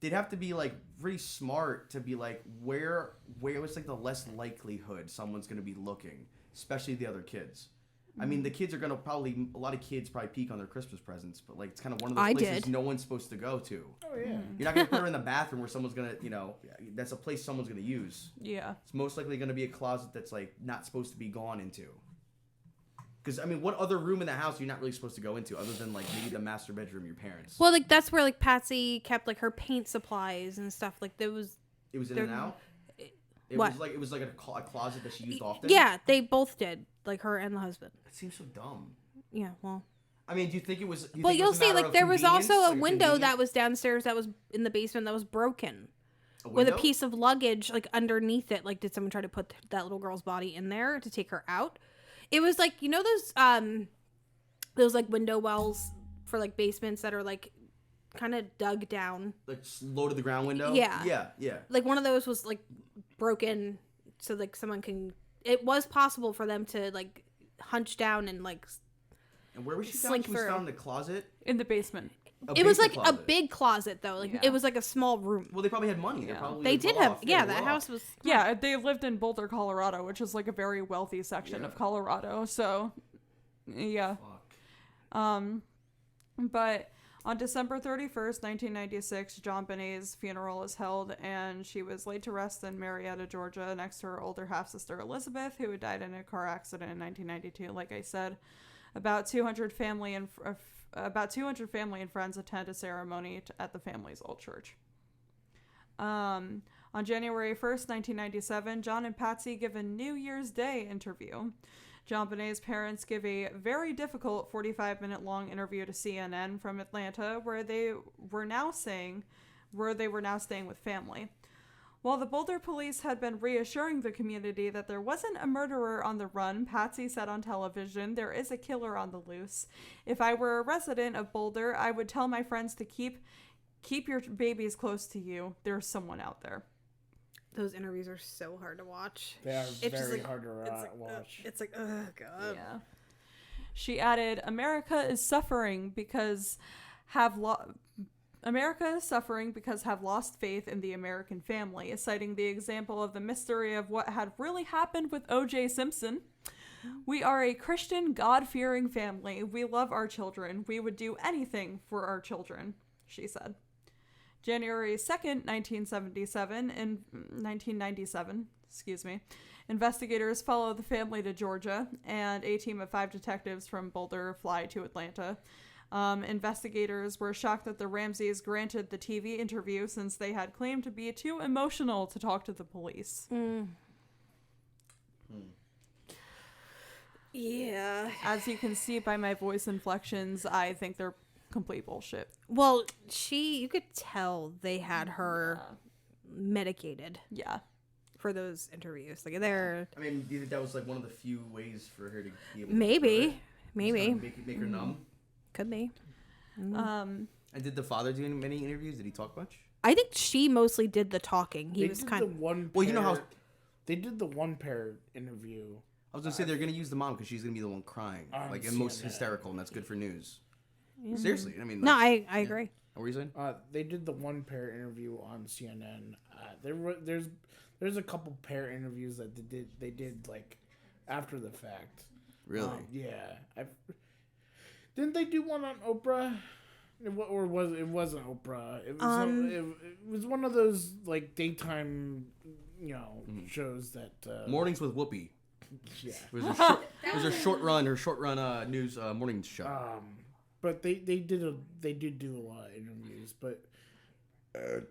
they'd have to be like pretty smart to be like where was like the less likelihood someone's gonna be looking, especially the other kids. I mean, the kids are gonna a lot of kids probably peek on their Christmas presents, but like it's kind of one of those places no one's supposed to go to. Oh yeah. You're not gonna put her in the bathroom where someone's gonna, that's a place someone's gonna use. Yeah. It's most likely gonna be a closet that's like not supposed to be gone into. Because I mean, what other room in the house are you not really supposed to go into other than like maybe the master bedroom of your parents? Well, like that's where like Patsy kept like her paint supplies and stuff. Like there was. It was in and out. It was like a closet that she used often. Yeah, they both did. Like her and the husband. It seems so dumb. Yeah, well. I mean, do you think it was? Well, you'll see. Like there was also a like window that was downstairs that was in the basement that was broken. a With a window? piece of luggage like underneath it. Like, did someone try to put that little girl's body in there to take her out? It was like, you know those like window wells for like basements that are like kind of dug down. like low to the ground window. Yeah. Yeah. Like one of those was like broken, so like someone can. It was possible for them to like hunch down and like. And where was she Slink found? She was through. found in the closet. In the basement. It was like basement a closet. big closet though. Like Yeah. it was like a small room. Well, they probably had money. Yeah. Probably They were did well have. off. Yeah, they that were house off. was. Yeah, they lived in Boulder, Colorado, which is like a very wealthy section of Colorado. So, yeah. Fuck. But on December 31st, 1996, JonBenet's funeral is held, and she was laid to rest in Marietta, Georgia, next to her older half-sister Elizabeth, who had died in a car accident in 1992. Like I said, about 200 family and friends attend a ceremony at the family's old church. On January 1st, 1997, John and Patsy give a New Year's Day interview. JonBenet's parents give a very difficult 45-minute long interview to CNN from Atlanta where they were now staying with family. While the Boulder police had been reassuring the community that there wasn't a murderer on the run, Patsy said on television, "There is a killer on the loose. If I were a resident of Boulder, I would tell my friends to keep your babies close to you. There's someone out there." Those interviews are so hard to watch. They are It's just very like- hard to It's watch. It's like, oh god. Yeah. She added, "America is suffering because have America is suffering because have lost faith in the American family, citing the example of the mystery of what had really happened with O.J. Simpson. We are a Christian, God-fearing family. We love our children. We would do anything for our children, she said. January 2nd, 1997, investigators follow the family to Georgia, and a team of 5 detectives from Boulder fly to Atlanta. Investigators were shocked that the Ramseys granted the TV interview since they had claimed to be too emotional to talk to the police. Yeah. As you can see by my voice inflections, I think they're complete bullshit. Well, you could tell they had her medicated. Yeah. For those interviews. Like, they're... I mean, do you think that was like one of the few ways for her to be able Maybe. to make her numb? Could be. And did the father do many interviews? Did he talk much? I think she mostly did the talking. He was kind of... Well, you know how... They did the one pair interview. I was going to say they're going to use the mom because she's going to be the one crying. Like, and most hysterical, and that's good for news. Seriously. I mean... No, I agree. What were you saying? They did the one pair interview on CNN. There's a couple pair interviews that they did like after the fact. Really? Yeah. Didn't they do one on Oprah? It wasn't Oprah. It was one of those like daytime, shows that Mornings with Whoopi. Yeah. It was her short run news morning show. But they did do a lot of interviews, but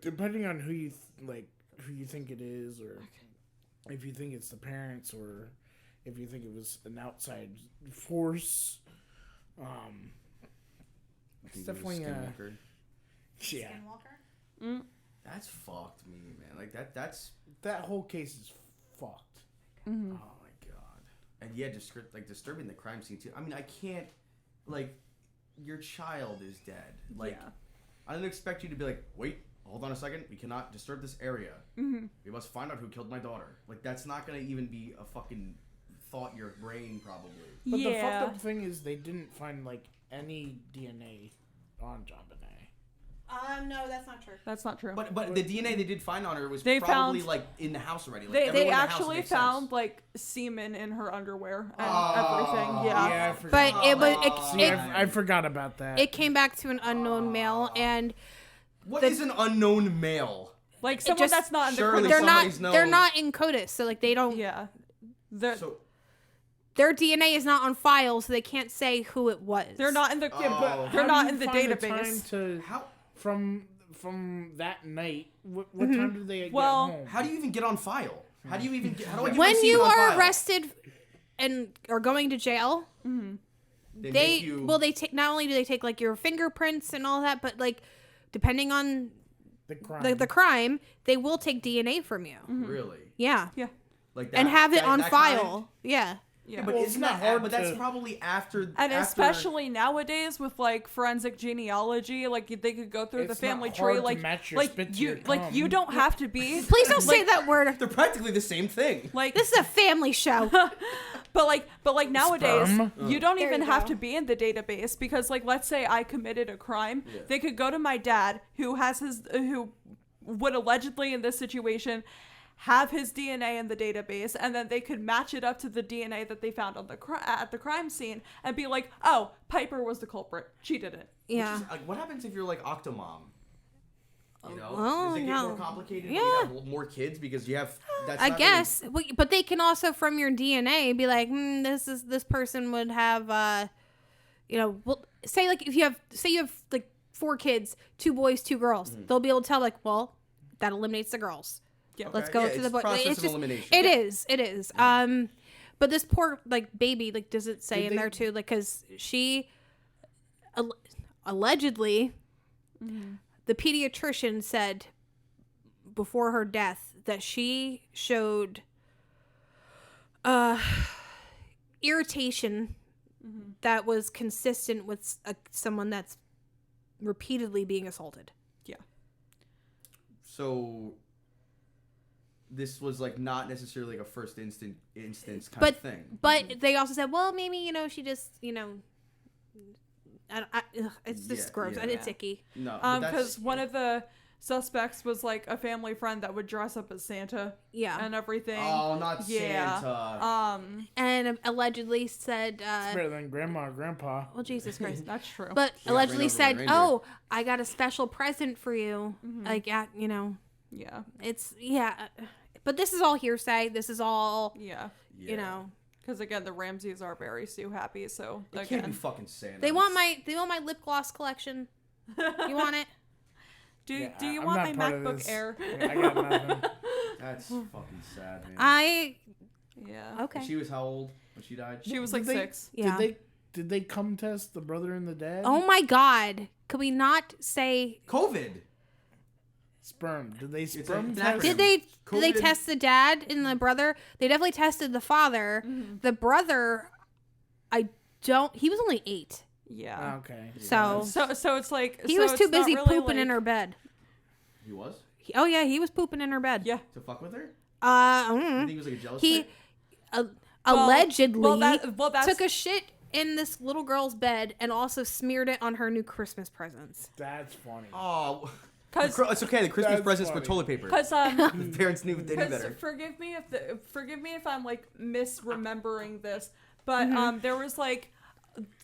depending on who you think it is, or if you think it's the parents, or if you think it was an outside force, it's definitely Skinwalker. Yeah. Skinwalker? That's fucked me, man. Like that whole case is fucked. Mm-hmm. Oh my god. And yeah, disturbing the crime scene too. I mean, I can't your child is dead. Like, yeah. I didn't expect you to be like, wait, hold on a second. We cannot disturb this area. Mm-hmm. We must find out who killed my daughter. Like, that's not going to even be a fucking thought in your brain, probably. But the fucked up thing is they didn't find, any DNA on JonBenet. No, that's not true. That's not true. But the DNA they did find on her was they probably, found, in the house already. They actually found, semen in her underwear and everything. Yeah. But I forgot about that. It came back to an unknown male, and... What is an unknown male? Like, someone that's not in the surely CODIS. They're not in CODIS, so, they don't... Yeah. Their DNA is not on file, so they can't say who it was. They're not in the... they're not in the database. From that night, what time did they get home? How do you even get on file? How do I get when my you on are file? arrested and are going to jail, they take, not only do they take your fingerprints and all that, but depending on the crime, they will take DNA from you. Really? Yeah. Yeah. Like that, and have it on that file. Kind? Yeah. Yeah, but isn't that hard? But that's probably after. And especially nowadays with forensic genealogy, they could go through the family tree. You don't have to be. Please don't say that word. They're practically the same thing. This is a family show. but nowadays Sperm? you don't even have to be in the database because let's say I committed a crime, they could go to my dad who would allegedly in this situation have his DNA in the database, and then they could match it up to the DNA that they found on at the crime scene and be like, oh, Piper was the culprit. She did it. Yeah. What happens if you're Octomom? You know? Well, does it get more complicated when you have more kids because you have... I guess. Really... But they can also, from your DNA, be like, this person would have, say if you have 4 kids, 2 boys, 2 girls. They'll be able to tell that eliminates the girls. Yeah, okay. Let's go to the boy. It's just elimination. It is. But this poor baby, does it say in there too? Because she allegedly, the pediatrician said before her death that she showed irritation that was consistent with someone that's repeatedly being assaulted. Yeah. So this was not necessarily a first instance kind of thing. But they also said, well, maybe she just it's just gross. yeah. It's icky. No, Because one of the suspects was like a family friend that would dress up as Santa. Yeah. And everything. Oh, not Santa. And allegedly said, It's better than grandma or grandpa. well, Jesus Christ. That's true. But Yeah, allegedly ran over said, the reindeer. "Oh, I got a special present for you." Like, yeah. it's But this is all hearsay. This is all, Yeah. Because again, the Ramseys are very Sue happy. So It can't be fucking Santa. they want my lip gloss collection. You want it? Do you I'm want not my part of MacBook this. Air? I got nothing. That's fucking sad, man. Yeah. Okay. She was how old when she died? She was like Did they- 6. Yeah. Did they come test the brother and the dad? Oh my God! Could we not say? COVID. Sperm. Did they an sperm acronym. test? Did they COVID test the dad and the brother? They definitely tested the father. The brother, he was only 8. Yeah. Okay. So So it's like he so was it's too not busy really, pooping in like- her bed. He was? Oh yeah, he was pooping in her bed. Yeah. To fuck with her? You Mm. think he was like a jealous He type? allegedly that's took a shit in this little girl's bed and also smeared it on her new Christmas presents. That's funny. Oh. because It's okay. The Christmas That's presents funny. for toilet paper. because The parents knew they knew better. forgive me if I'm like misremembering this, but there was like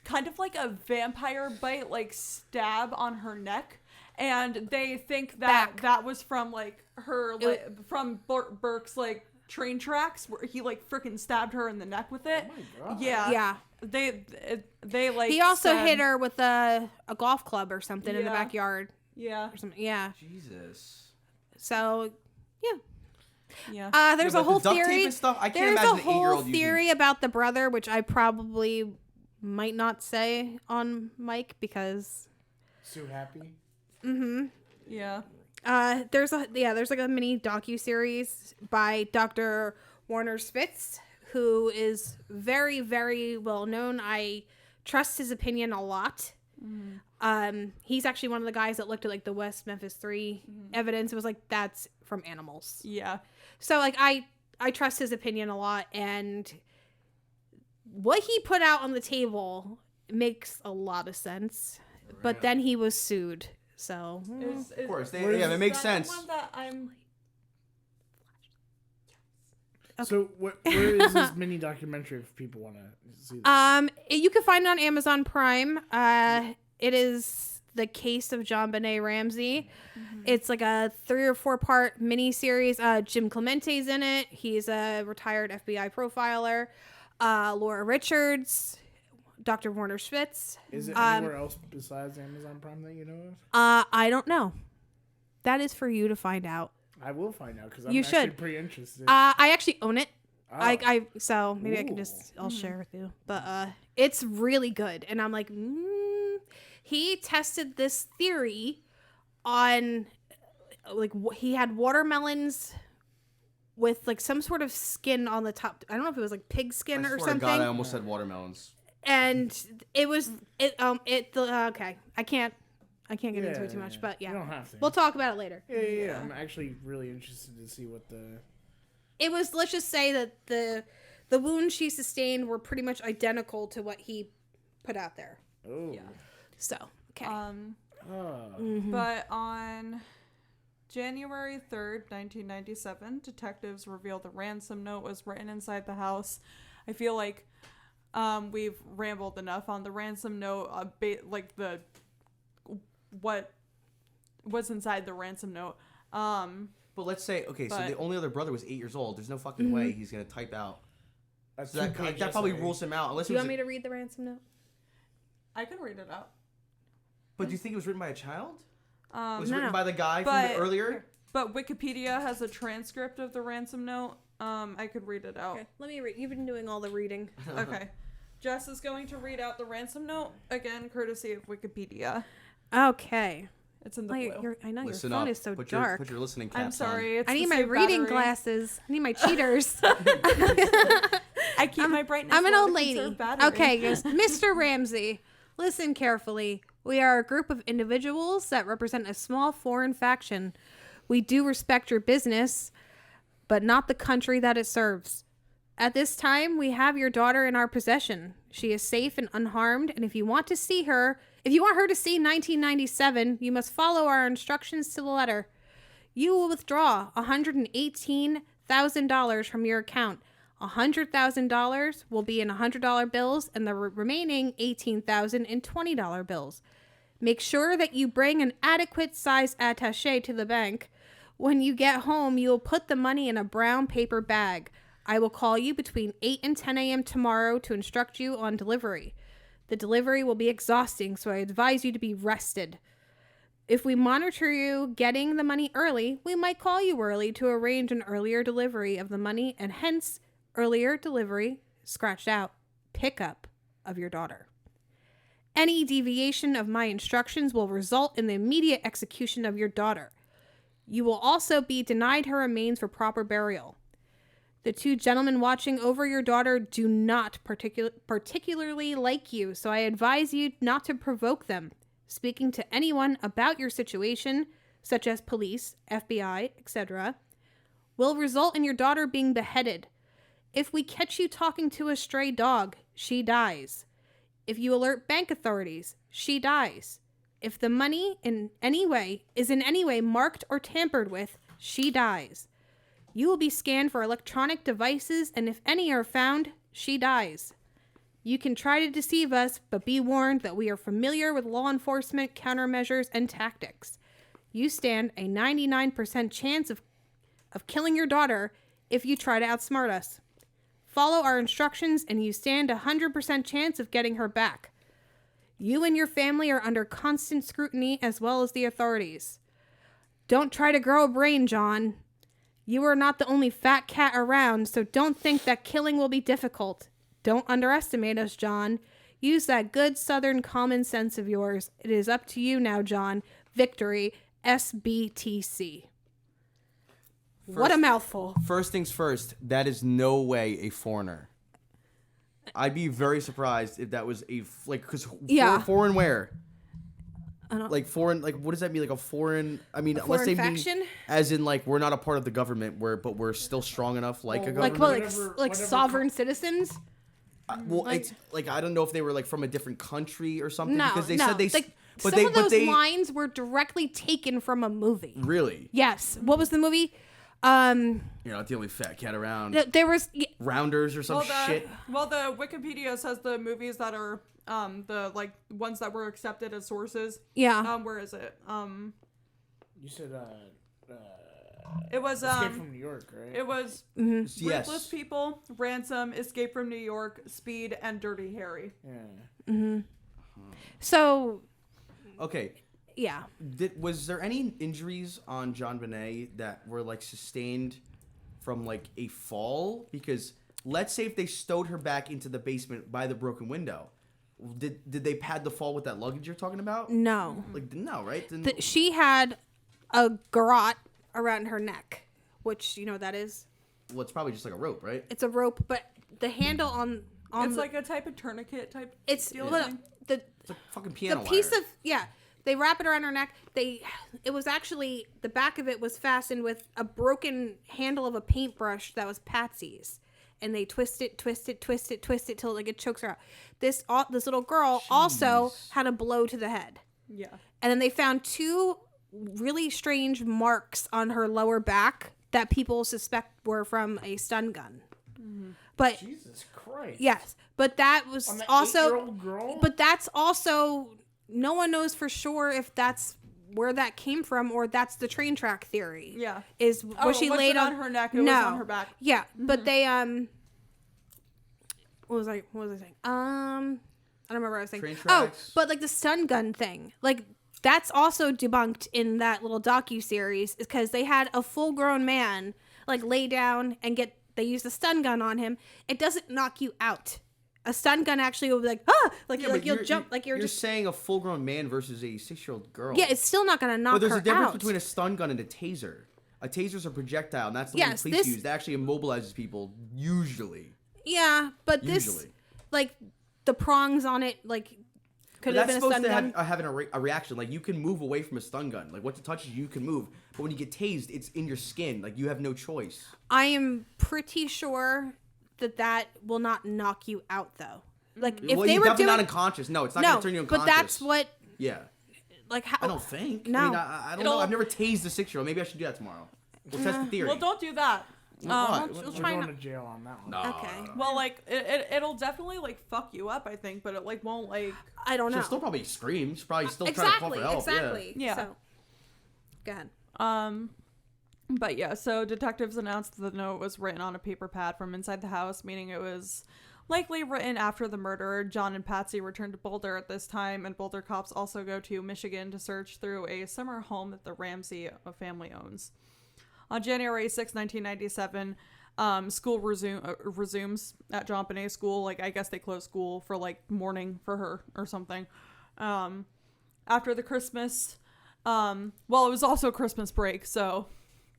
kind of like a vampire bite, like stab on her neck, and they think that that was from like her from Burke's like train tracks where he like freaking stabbed her in the neck with it. Oh my God. Yeah. They like He also said- hit her with a golf club or something in the Yeah. backyard Yeah. or something. Yeah. Jesus. So Yeah. there's Yeah, a but the whole duct tape theory. and stuff, I can't There's a imagine an whole 8-year-old theory using. about the brother, which I probably might not say on mic because Sue happy. Yeah. there's like a mini docu-series by Dr. Warner Spitz, who is very, very well known. I trust his opinion a lot. He's actually one of the guys that looked at like the West Memphis 3 evidence. It was like, that's from animals. Yeah. So like I trust his opinion a lot, and what he put out on the table makes a lot of sense. But then he was sued. So Of course, Where is it makes that sense. the one that I'm So where is this mini documentary if people want to see this? you can find it on Amazon Prime. It is the case of JonBenet Ramsey. It's like a 3 or 4 part mini series. Jim Clemente's in it. He's a retired FBI profiler. Laura Richards, Dr. Warner Spitz. Is it anywhere else besides Amazon Prime that you know of? I don't know. That is for you to find out. I will find out because I'm You actually should. pretty interested. I actually own it. Oh. So maybe I can I'll share with you. But it's really good. And I'm like, he tested this theory on like he had watermelons with like some sort of skin on the top. I don't know if it was like pig skin I or swear to something. God, I almost said watermelons. And okay, I can't get into it too much, but yeah. You don't have to. We'll talk about it later. Yeah. I'm actually really interested to see what the. It was, let's just say that the wounds she sustained were pretty much identical to what he put out there. Oh. Yeah. So, okay. But on January 3rd, 1997, detectives revealed the ransom note was written inside the house. I feel like we've rambled enough on the ransom note, like what was inside the ransom note. But let's say, okay, so But- the only other brother was 8 years old. There's no fucking way he's gonna type out. That's So that probably rules him out. Unless Do it you was. want me to read the ransom note? I can read it out. But do you think it was written by a child? Was it No. written by the guy from But- earlier? But Wikipedia has a transcript of the ransom note. I could read it out. Okay, let me read. You've been doing all the reading. Okay. Jess is going to read out the ransom note, again, courtesy of Wikipedia. Okay. It's in the Like, blue. I know Listen your phone up. is so put dark. Put your listening caps I'm sorry. It's I need the my same reading battery. glasses. I need my cheaters. I keep my brightness I'm an low old to lady. conserve battery. Okay, goes, Mr. Ramsey, listen carefully. We are a group of individuals that represent a small foreign faction. We do respect your business, but not the country that it serves. At this time, we have your daughter in our possession. She is safe and unharmed, and if you want to see her, If you want her to see 1997, you must follow our instructions to the letter. You will withdraw $118,000 from your account. $100,000 will be in $100 bills and the remaining $18,000 in $20 bills. Make sure that you bring an adequate size attaché to the bank. When you get home, you will put the money in a brown paper bag. I will call you between 8 and 10 a.m. tomorrow to instruct you on delivery. The delivery will be exhausting, so I advise you to be rested. If we monitor you getting the money early, we might call you early to arrange an earlier delivery of the money and hence earlier delivery, scratched out, pickup of your daughter. Any deviation of my instructions will result in the immediate execution of your daughter. You will also be denied her remains for proper burial. The two gentlemen watching over your daughter do not particularly like you, so I advise you not to provoke them. Speaking to anyone about your situation, such as police, FBI, etc., will result in your daughter being beheaded. If we catch you talking to a stray dog, she dies. If you alert bank authorities, she dies. If the money is in any way marked or tampered with, she dies. You will be scanned for electronic devices, and if any are found, she dies. You can try to deceive us, but be warned that we are familiar with law enforcement countermeasures and tactics. You stand a 99% chance of killing your daughter if you try to outsmart us. Follow our instructions and you stand a 100% chance of getting her back. You and your family are under constant scrutiny as well as the authorities. Don't try to grow a brain, John. You are not the only fat cat around, so don't think that killing will be difficult. Don't underestimate us, John. Use that good southern common sense of yours. It is up to you now, John. Victory, SBTC. What a mouthful. First things first, that is no way a foreigner. I'd be very surprised if that was because foreign where? I don't, foreign, what does that mean? Like a foreign, unless foreign they faction? mean, as in, we're not a part of the government, but we're still strong enough, a government. Sovereign citizens? It's, I don't know if they were, from a different country or something, because they said they... some of those lines were directly taken from a movie. Really? Yes. What was the movie? You're not the only fat cat around. There was Rounders or some shit. Well, the Wikipedia says the movies that are the ones that were accepted as sources. Yeah. Where is it? You said it was Escape from New York, right? It was Yes. Ruthless People, Ransom, Escape from New York, Speed, and Dirty Harry. Yeah. Mm-hmm. So. Okay. Yeah. Was there any injuries on JonBenet that were sustained from a fall? Because let's say if they stowed her back into the basement by the broken window, did they pad the fall with that luggage you're talking about? No. No, right? She had a garrote around her neck, which you know what that is. Well, it's probably just like a rope, right? It's a rope, but the handle on it's like a type of tourniquet type. It's deal thing. It's a fucking piano the piece wire. They wrap it around her neck. It was actually, the back of it was fastened with a broken handle of a paintbrush that was Patsy's. And they twist it till it chokes her out. This little girl also had a blow to the head. Yeah. And then they found two really strange marks on her lower back that people suspect were from a stun gun. Mm-hmm. But Jesus Christ. Yes. But that was on that also 8-year-old girl? But that's also, no one knows for sure if that's where that came from or that's the train track theory. Yeah. Was she laid on her neck? It was on her back. Yeah. Mm-hmm. But they what was I saying? I don't remember what I was saying. Train tracks. But the stun gun thing. That's also debunked in that little docu-series because they had a full-grown man lay down and they used a stun gun on him. It doesn't knock you out. A stun gun actually will be you'll jump you're just saying a full-grown man versus a 6-year-old girl. Yeah, it's still not gonna knock her out. But there's a difference between a stun gun and a taser. A taser's a projectile, and that's the one police use. That actually immobilizes people usually. Yeah, but this the prongs on it could have been a stun gun. That's supposed to have a reaction. You can move away from a stun gun. Once it touches you, can move. But when you get tased, it's in your skin. You have no choice. I am pretty sure that will not knock you out, though. Like if Well, they you're were definitely doing not unconscious. No, it's not going to turn you unconscious. but that's what Yeah. like how I don't think. No. I mean, I don't know. I've never tased a 6-year-old. Maybe I should do that tomorrow. We'll test the theory. Well, don't do that. What? we'll We're try going not. to jail on that one. No, Okay. no. Well, like it'll definitely like fuck you up, I think, but it like won't like. I don't know. She'll still probably scream. She's probably still trying to call for help. Exactly. Yeah. So, go ahead. But yeah, so detectives announced that the note was written on a paper pad from inside the house, meaning it was likely written after the murder. John and Patsy returned to Boulder at this time, and Boulder cops also go to Michigan to search through a summer home that the Ramsey family owns. On January 6, 1997, school resumes at JonBenet school. Like, I guess they closed school for, like, mourning for her or something. After the Christmas... well, it was also Christmas break, so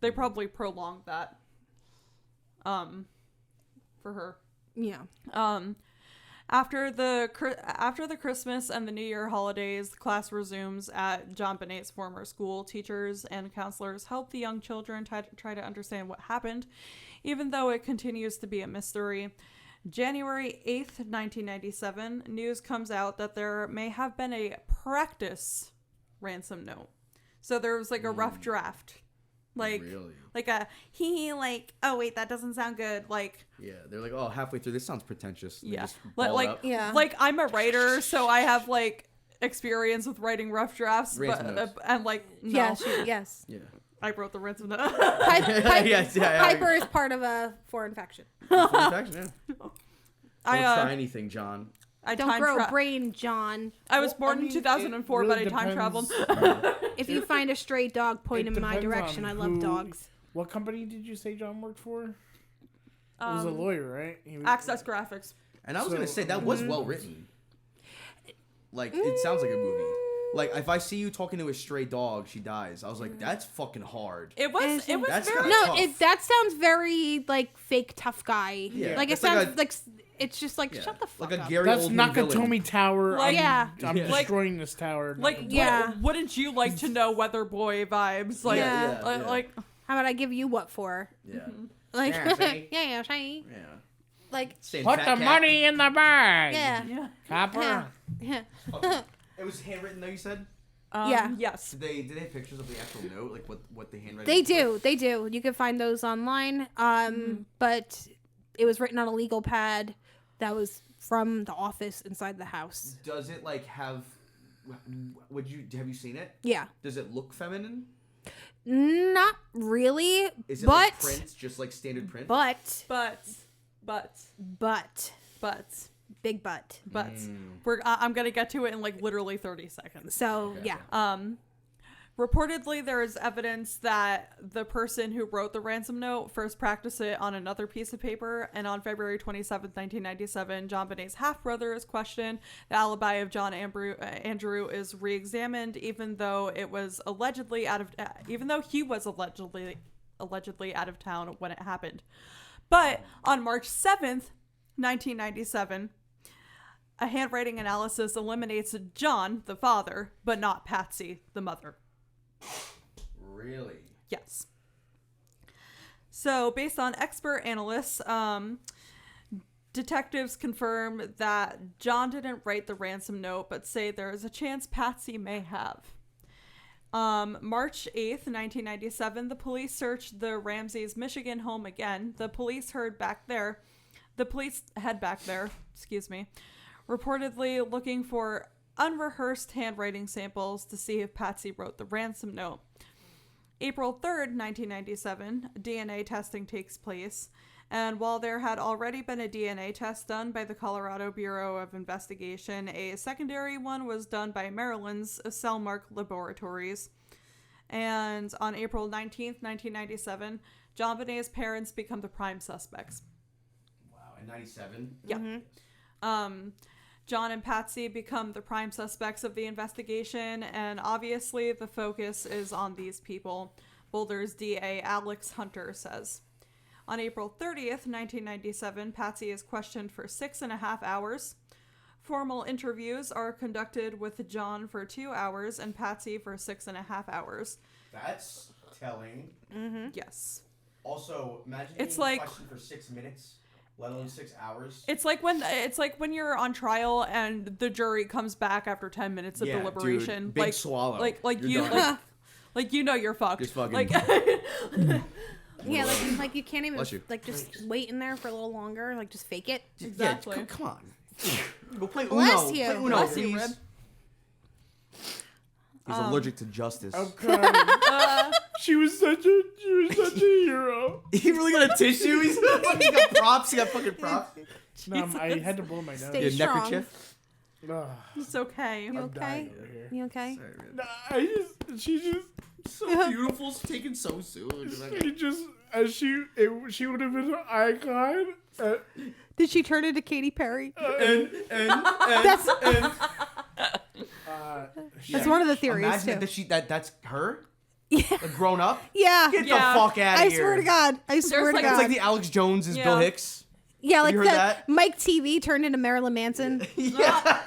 they probably prolonged that for her. Yeah. After the Christmas and the New Year holidays, the class resumes at JonBenet's former school. Teachers and counselors help the young children try to understand what happened, even though it continues to be a mystery. January 8th, 1997, news comes out that there may have been a practice ransom note. So there was like a rough draft. Like, Really? like oh wait, that doesn't sound good. Like, Yeah, they're like, oh, halfway through, this sounds pretentious. And they yeah, just ball it up. Yeah. like I'm a writer, so I have like experience with writing rough drafts, Ransom but notes. and like no, Yeah. Yes. Yeah. I wrote the ransom note. Yes, yeah, Piper is part of a foreign faction. Don't I try anything, John. I Don't time grow a tra- brain, John. I was Well, born I mean, in 2004, it but I really time depends- traveled. If you find a stray dog, point It in my depends direction. on I love who- dogs. What company did you say John worked for? He was a lawyer, right? He was, Access Graphics. And I was So- gonna say that was well written. Like it sounds like a movie. Like if I see you talking to a stray dog, she dies. I was like, that's fucking hard. It was That's very kinda No, tough. that sounds very like fake tough guy. Yeah. Like it It's like sounds a- like it's just like Yeah. shut the fuck like a up. Gary That's Oldman villain. Nakatomi Tower. Like- Yeah. I'm Yeah. destroying this tower. like Nakatomi- Yeah. Wouldn't you like to know Weather Boy vibes? Like, Yeah. Yeah. like How about I give you what for? Yeah. Like Yeah, see? yeah, see? Yeah. Like Saying Put fat the cat. money in the bag. yeah. yeah. Copper. Yeah. It was handwritten though. You said. Yeah. Yes. Did they have pictures of the actual note, like what the handwriting? They was like? do. They do. You can find those online. But it was written on a legal pad that was from the office inside the house. Does it like have? Have you seen it? Yeah. Does it look feminine? Not really. Is it but like print, just like standard print? but But big butt. I'm gonna get to it in like literally 30 seconds. So yeah. Reportedly, there is evidence that the person who wrote the ransom note first practiced it on another piece of paper, and on February 27, 1997, JonBenet's half-brother is questioned. The alibi of John Andrew is re-examined, even though he was allegedly out of town when it happened. But on March 7th, 1997, a handwriting analysis eliminates John, the father, but not Patsy, the mother. Really? Yes. So, based on expert analysts, detectives confirm that John didn't write the ransom note, but say there is a chance Patsy may have. March 8th, 1997, the police searched the Ramsey's Michigan home again. The police head back there, reportedly looking for unrehearsed handwriting samples to see if Patsy wrote the ransom note. April 3rd, 1997, DNA testing takes place, and while there had already been a DNA test done by the Colorado Bureau of Investigation, a secondary one was done by Maryland's Cellmark Laboratories. And on April 19th, 1997, JonBenet's parents become the prime suspects. Wow. In '97. Yeah. John and Patsy become the prime suspects of the investigation, and obviously the focus is on these people, Boulder's DA Alex Hunter says. On April 30th, 1997, Patsy is questioned for 6.5 hours. Formal interviews are conducted with John for 2 hours and Patsy for 6.5 hours. That's telling. Yes. Also, imagine It's being like- questioned for 6 minutes Let alone 6 hours. It's like when you're on trial and the jury comes back after 10 minutes of deliberation. Dude, big swallow. Like you're you done. like you know you're fucked. Just fucking. Like Yeah, like you can't even like just wait in there for a little longer. Like just fake it. Exactly. Yeah, come on. Go play Uno. Bless you. Play Uno, Bless you, please. Rib. He's allergic to justice. I'm crying. She was such a hero. He really got a tissue? He got props. He got fucking props. No, I had to blow my nose. Stay Yeah, strong. neckerchief. Ugh, It's okay. You I'm okay? dying over here. You okay? Sorry, man. No, she just So beautiful. It's taken so soon. she would have been an icon. Did she turn into Katy Perry? That's That's one of the theories Imagine too. that's her? Yeah. Like grown up? Yeah. Get Yeah. the fuck out of I here. swear to God. I swear to like- God. It's like the Alex Jones is Yeah. Bill Hicks. yeah, like you the heard that? Mike TV turned into Marilyn Manson. Yeah.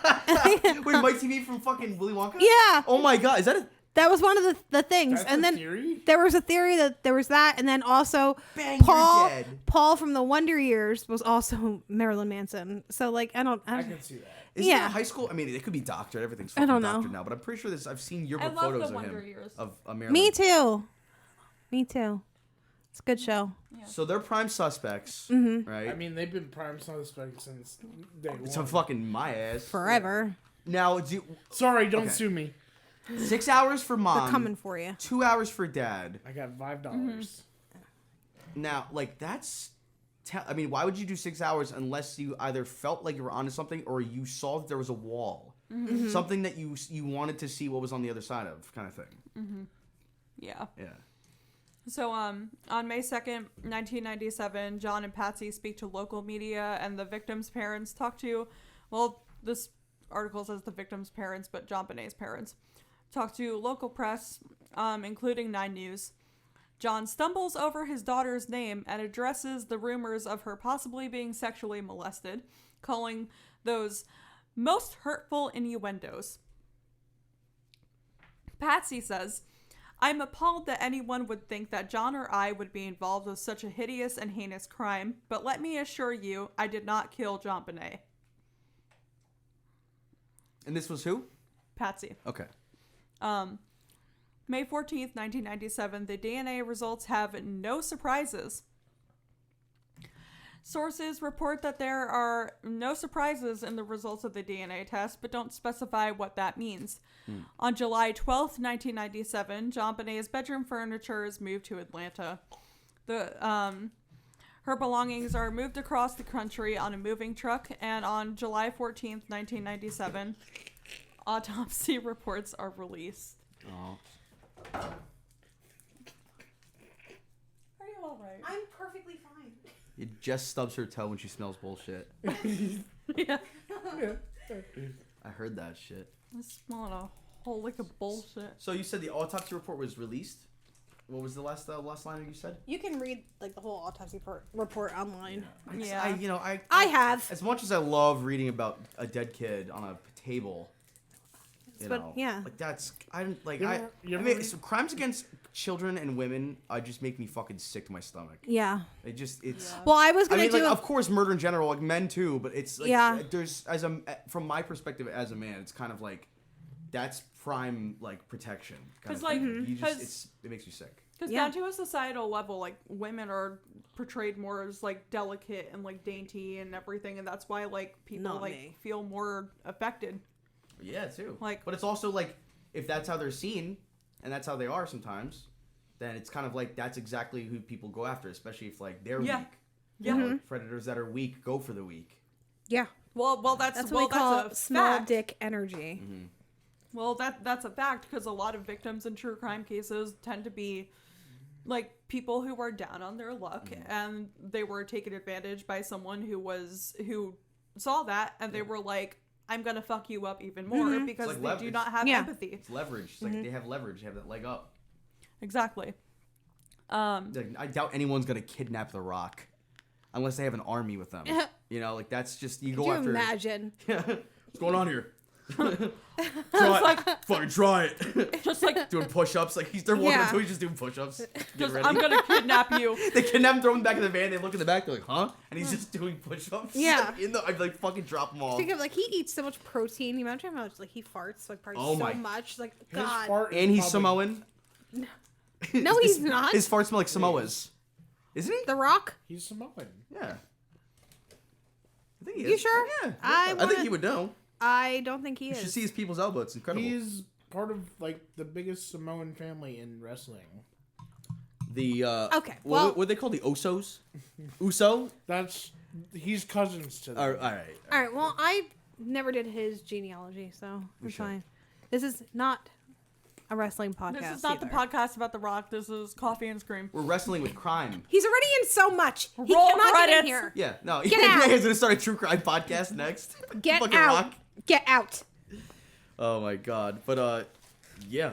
Wait, Mike TV from fucking Willy Wonka? Yeah. Oh my God. Is that a... That was one of the things. That's and a then theory? there was a theory that there was that, and then also Bang, Paul you're dead. Paul from the Wonder Years was also Marilyn Manson. So like I I can see that. Isn't Yeah. that high school? I mean, it could be doctored. Everything's I fucking don't know. doctored now. But I'm pretty sure I've seen yearbook love photos the of Wonder him. Years. Of Marilyn. Me too. Me too. It's a good show. So they're prime suspects, Mm-hmm. right? I mean, they've been prime suspects since day one. so fucking my ass. Forever. Now, Sorry, don't Okay. sue me. 6 hours for mom. They're coming for you. 2 hours for dad. I got $5. Now, like that's. I mean, why would you do 6 hours unless you either felt like you were onto something or you saw that there was a wall, something that you wanted to see what was on the other side of, kind of thing. Yeah. Yeah. So on May 2nd, 1997, John and Patsy speak to local media, and the victim's parents talk to, well, this article says the victim's parents, but JonBenet's parents talk to local press, including 9 News. John stumbles over his daughter's name and addresses the rumors of her possibly being sexually molested, calling those most hurtful innuendos. Patsy says, "I'm appalled that anyone would think that John or I would be involved with such a hideous and heinous crime, but let me assure you, I did not kill JonBenet." And this was who? Patsy. Okay. May 14th, 1997, the DNA results have no surprises. Sources report that there are no surprises in the results of the DNA test, but don't specify what that means. On July 12th, 1997, JonBenet's bedroom furniture is moved to Atlanta. Her belongings are moved across the country on a moving truck, and on July 14th, 1997, autopsy reports are released. Oh. Are you alright? I'm perfectly fine. It just stubs her toe when she smells bullshit. Yeah. I heard that shit. I'm smelling a whole lick of bullshit. So you said the autopsy report was released? What was the last line you said? You can read like the whole autopsy report online. Yeah. I have. As much as I love reading about a dead kid on a table, Yeah. like that's I don't like You I. ever- you I ever mean, read- so crimes against children and women just make me fucking sick to my stomach. Yeah. It's. Yeah. Well, I was I gonna mean, do. like, of course, murder in general, like men too, but it's like Yeah. there's from my perspective as a man, it's kind of like that's prime like protection. kind 'Cause, of thing. like, you 'cause- just it makes you sick. Because Yeah. down to a societal level, like, women are portrayed more as, like, delicate and, like, dainty and everything, and that's why, like, people, Not like, me. feel more affected. Yeah, too. Like- but it's also like if that's how they're seen and that's how they are sometimes, then it's kind of like that's exactly who people go after, especially if like they're Yeah. weak. Yeah. Mm-hmm. Like, predators that are weak go for the weak. Yeah. Well, that's That's well, what we call that's a small fact. dick energy. Mm-hmm. Well, that's a fact, because a lot of victims in true crime cases tend to be, like, people who are down on their luck, and they were taken advantage by someone who saw that, and they were like, I'm gonna fuck you up even more, because It's like they do not have Yeah. empathy. It's leverage. It's like they have leverage. They have that leg up. Exactly. Like, I doubt anyone's gonna kidnap The Rock, unless they have an army with them. Like that's just you Could go you after. imagine? What's going on here? Fucking try it. Just like, Doing push-ups. Like they're walking Yeah. up to him, he's just doing push-ups. I'm gonna kidnap you. They kidnap him, throw him back in the van. They look in the back. They're like, huh? And he's just doing push-ups. Yeah. I'd like fucking drop them all. Think of like he eats so much protein. You imagine how much like he farts like probably so much. Like His God. fart is And he's probably- Samoan. No, he's not. His farts smell like Samoas. Isn't he? The Rock. He's Samoan. Yeah. I think he is. You sure? Yeah. I think wanna- he would know. I don't think he You is. should see his people's elbow. It's incredible. He's part of like the biggest Samoan family in wrestling. The Okay, well- what they call the Usos? Uso? He's cousins to them. All right. All right. Well, I never did his genealogy, so it's should. fine. This is not a wrestling podcast. This is not the either. podcast about The Rock. This is Coffee and Scream. We're wrestling with crime. He's already in so much. He Roll cannot get in credits. here. Yeah, no. Get out. He's gonna start a true crime podcast next. Get Fucking out. Rock. Get out. Oh my god. But yeah.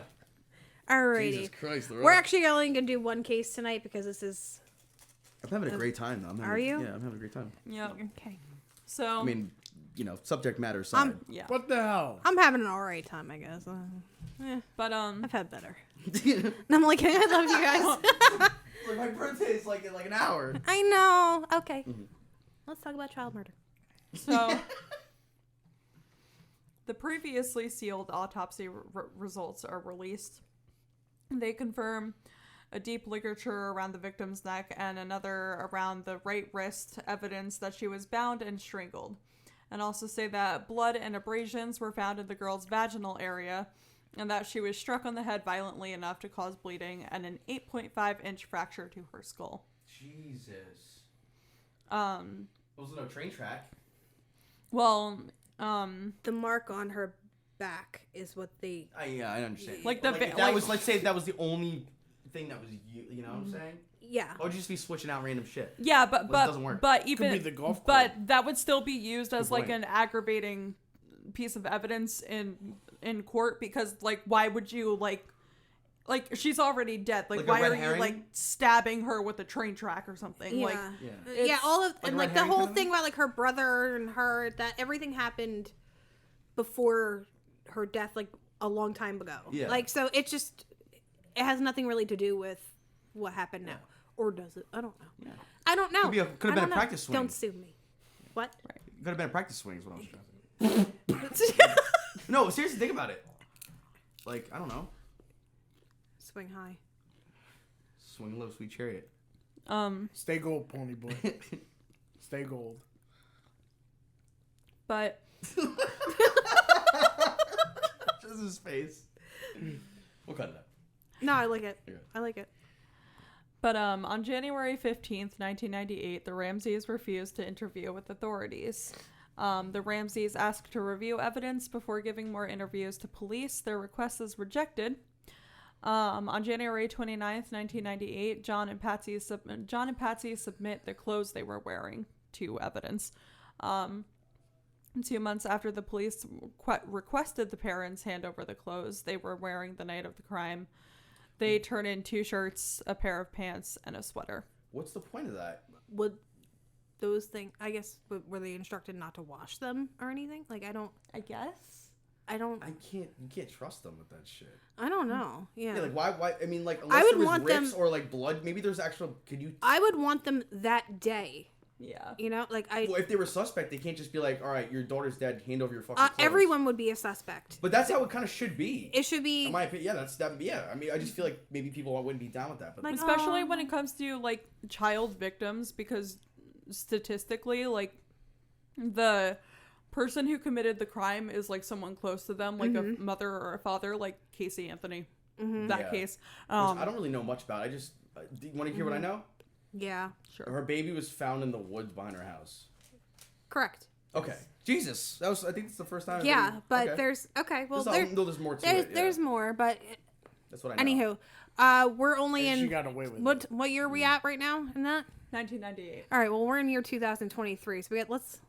Alrighty. Jesus Christ. We're actually only gonna do one case tonight because this is. I'm having a great time though. Are you? Yeah, I'm having a great time. Yeah. Okay. So I mean, subject matter aside. yeah. What the hell? I'm having an alright time, I guess. But I've had better. And I'm like, I love you guys. Like my birthday is like in like an hour. I know. Okay. Let's talk about child murder. So the previously sealed autopsy results are released. They confirm a deep ligature around the victim's neck and another around the right wrist, evidence that she was bound and strangled. And also say that blood and abrasions were found in the girl's vaginal area, and that she was struck on the head violently enough to cause bleeding, and an 8.5-inch fracture to her skull. Jesus. Was no train track. Well, The mark on her back is what they. I understand. Like But, the if va- that like- was, let's say that was the only thing that was you know what I'm saying? Yeah. Or would you just be switching out random shit? yeah, but Well, it doesn't work. but even be the golf but club. that would still be used as Good like point. an aggravating piece of evidence in court, because like why would you like she's already dead, like Like a why red are you herring? like stabbing her with a train track or something? Yeah. Like Yeah. Yeah, all of like and a like red the herring whole kind of thing thing? about like her brother and her, that everything happened before her death, like a long time ago. Yeah. Like, so it has nothing really to do with what happened now, or does it? I don't know. Yeah. I don't know. Could have I been a don't know. practice swing. Don't sue me. What? Could have been a practice swing is what I was trying to say. No, seriously, think about it. Like, I don't know. Swing high. Swing low, sweet chariot. Stay gold, pony boy. Stay gold. but Just his face. We'll cut it up. No, I like it. Okay. I like it. But on January 15th, 1998, the Ramseys refused to interview with authorities. The Ramseys asked to review evidence before giving more interviews to police. Their request is rejected. On January 29th, 1998, John and Patsy submit the clothes they were wearing to evidence. 2 months after the police requested the parents hand over the clothes they were wearing the night of the crime, they turn in 2 shirts, a pair of pants, and a sweater. What's the point of that? Would those things? I guess were they instructed not to wash them or anything? Like, I don't. I guess. You can't trust them with that shit. I don't know. Yeah. Yeah, like why? I mean, like I unless would there was want rips them- or like blood, maybe there's actual. Could you? I would want them that day. Yeah. You know, like Well, if they were suspect, they can't just be like, all right, your daughter's dead. Hand over your fucking clothes. everyone would be a suspect. But that's how it kind of should be. It should be In my opinion, yeah, that's that. Yeah, I mean, I just feel like maybe people wouldn't be down with that. But Like, Especially when it comes to like child victims, because statistically, like the person who committed the crime is like someone close to them, like a mother or a father, like Casey Anthony. That Yeah. case. which I don't really know much about. I just do you want to hear what I know? yeah, Sure. Her baby was found in the woods behind her house. correct. Okay, Jesus, that was. I think it's the first time. I've Yeah, ever- but okay. there's well there's more to it. Yeah. there's more, but That's what I know. anywho, we're only And she in got away with it. what year are we at right now in that? 1998. All right, well we're in year 2023, so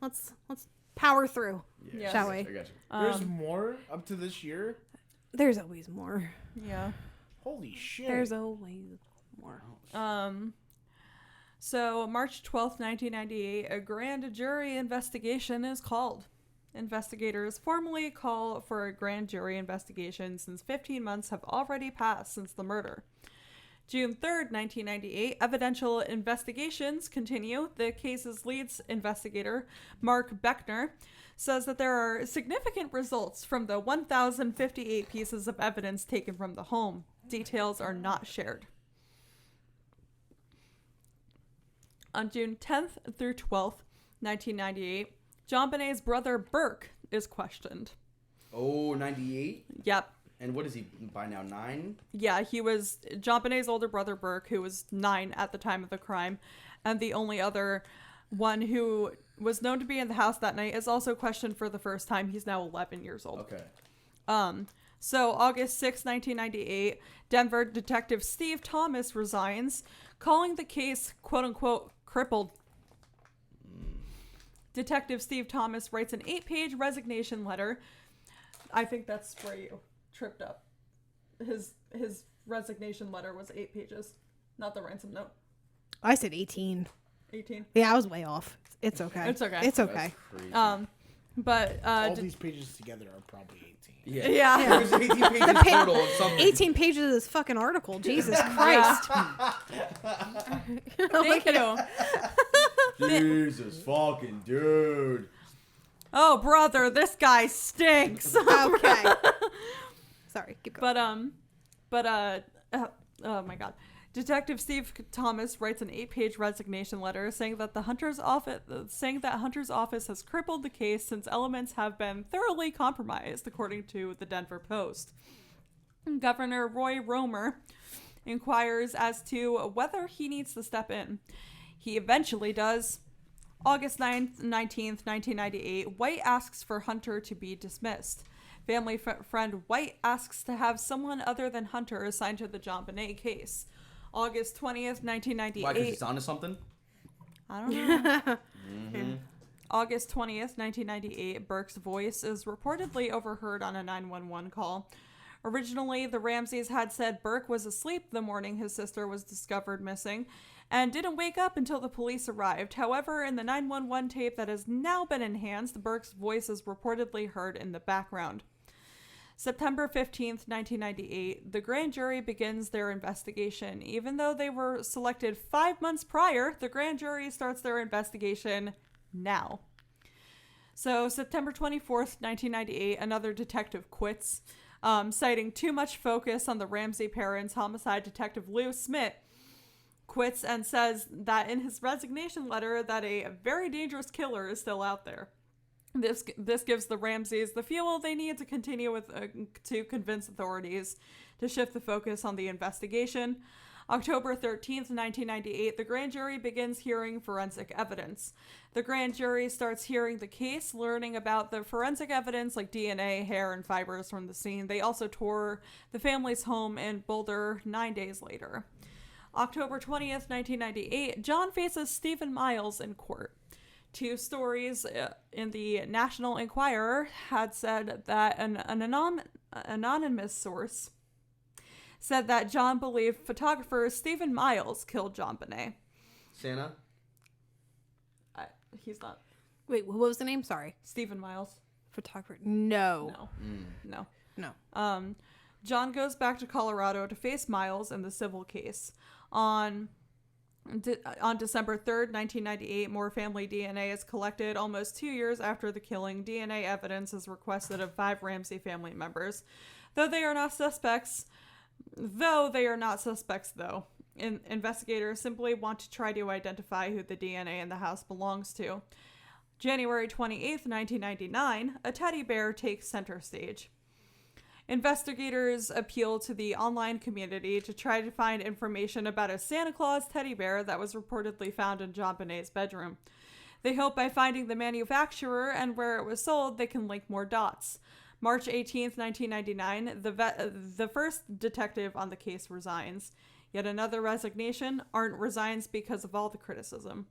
let's power through, Yes. shall I we? got you. There's more up to this year? There's always more. Yeah. Holy shit. There's always more. So March 12th, 1998, a grand jury investigation is called Investigators formally call for a grand jury investigation since 15 months have already passed since the murder. June 3rd, 1998, evidential investigations continue. The case's lead investigator, Mark Beckner, says that there are significant results from the 1,058 pieces of evidence taken from the home. Details are not shared. On June 10th through 12th, 1998, JonBenet's brother Burke is questioned. Oh, 98? Yep. And what is he by now, 9? Yeah, he was JonBenet's older brother Burke, who was 9 at the time of the crime, and the only other one who was known to be in the house that night is also questioned for the first time. He's now 11 years old. Okay. So August 6, 1998, Denver detective Steve Thomas resigns, calling the case quote-unquote crippled. Detective Steve Thomas writes an 8-page resignation letter. I think that's where you tripped up. His resignation letter was 8 pages, not the ransom note. I said 18. 18. Yeah, I was way off. It's okay. It's okay. It's okay. But all these pages together are probably 18. Yeah. There's 18 pages total of something. 18 pages of this fucking article. Jesus Christ. Thank you. Jesus fucking dude. Oh, brother, this guy stinks. Okay. Sorry, keep going. Oh my God. Detective Steve Thomas writes an 8-page resignation letter saying that Hunter's office has crippled the case since elements have been thoroughly compromised, according to the Denver Post. Governor Roy Romer inquires as to whether he needs to step in. He eventually does. August 19th, 1998, White asks for Hunter to be dismissed. Family friend White asks to have someone other than Hunter assigned to the JonBenet case. August 20th, 1998. Why, because he's onto something? I don't know. August 20th, 1998, Burke's voice is reportedly overheard on a 911 call. Originally, the Ramseys had said Burke was asleep the morning his sister was discovered missing and didn't wake up until the police arrived. However, in the 911 tape that has now been enhanced, Burke's voice is reportedly heard in the background. September 15th, 1998, the grand jury begins their investigation. Even though they were selected 5 months prior, the grand jury starts their investigation now. So, September 24th, 1998, another detective quits, citing too much focus on the Ramsey parents. Homicide detective Lou Smith quits and says that in his resignation letter that a very dangerous killer is still out there. This gives the Ramseys the fuel they need to continue to convince authorities to shift the focus on the investigation. October 13th, 1998, the grand jury begins hearing forensic evidence. The grand jury starts hearing the case, learning about the forensic evidence like DNA, hair, and fibers from the scene. They also tour the family's home in Boulder 9 days later. October 20th, 1998, John faces Stephen Miles in court. 2 stories in the National Enquirer had said that an anonymous source said that John believed photographer Stephen Miles killed JonBenet. Santa? He's not. Wait, what was the name? Sorry. Stephen Miles. Photographer. No. No. John goes back to Colorado to face Miles in the civil case. On December 3rd, 1998, more family DNA is collected. Almost 2 years after the killing, DNA evidence is requested of 5 Ramsey family members. Though they are not suspects, investigators simply want to try to identify who the DNA in the house belongs to. January 28th, 1999, a teddy bear takes center stage. Investigators appeal to the online community to try to find information about a Santa Claus teddy bear that was reportedly found in JonBenet's bedroom. They hope by finding the manufacturer and where it was sold, they can link more dots. March 18th, 1999, the first detective on the case resigns. Yet another resignation. Arndt resigns because of all the criticism.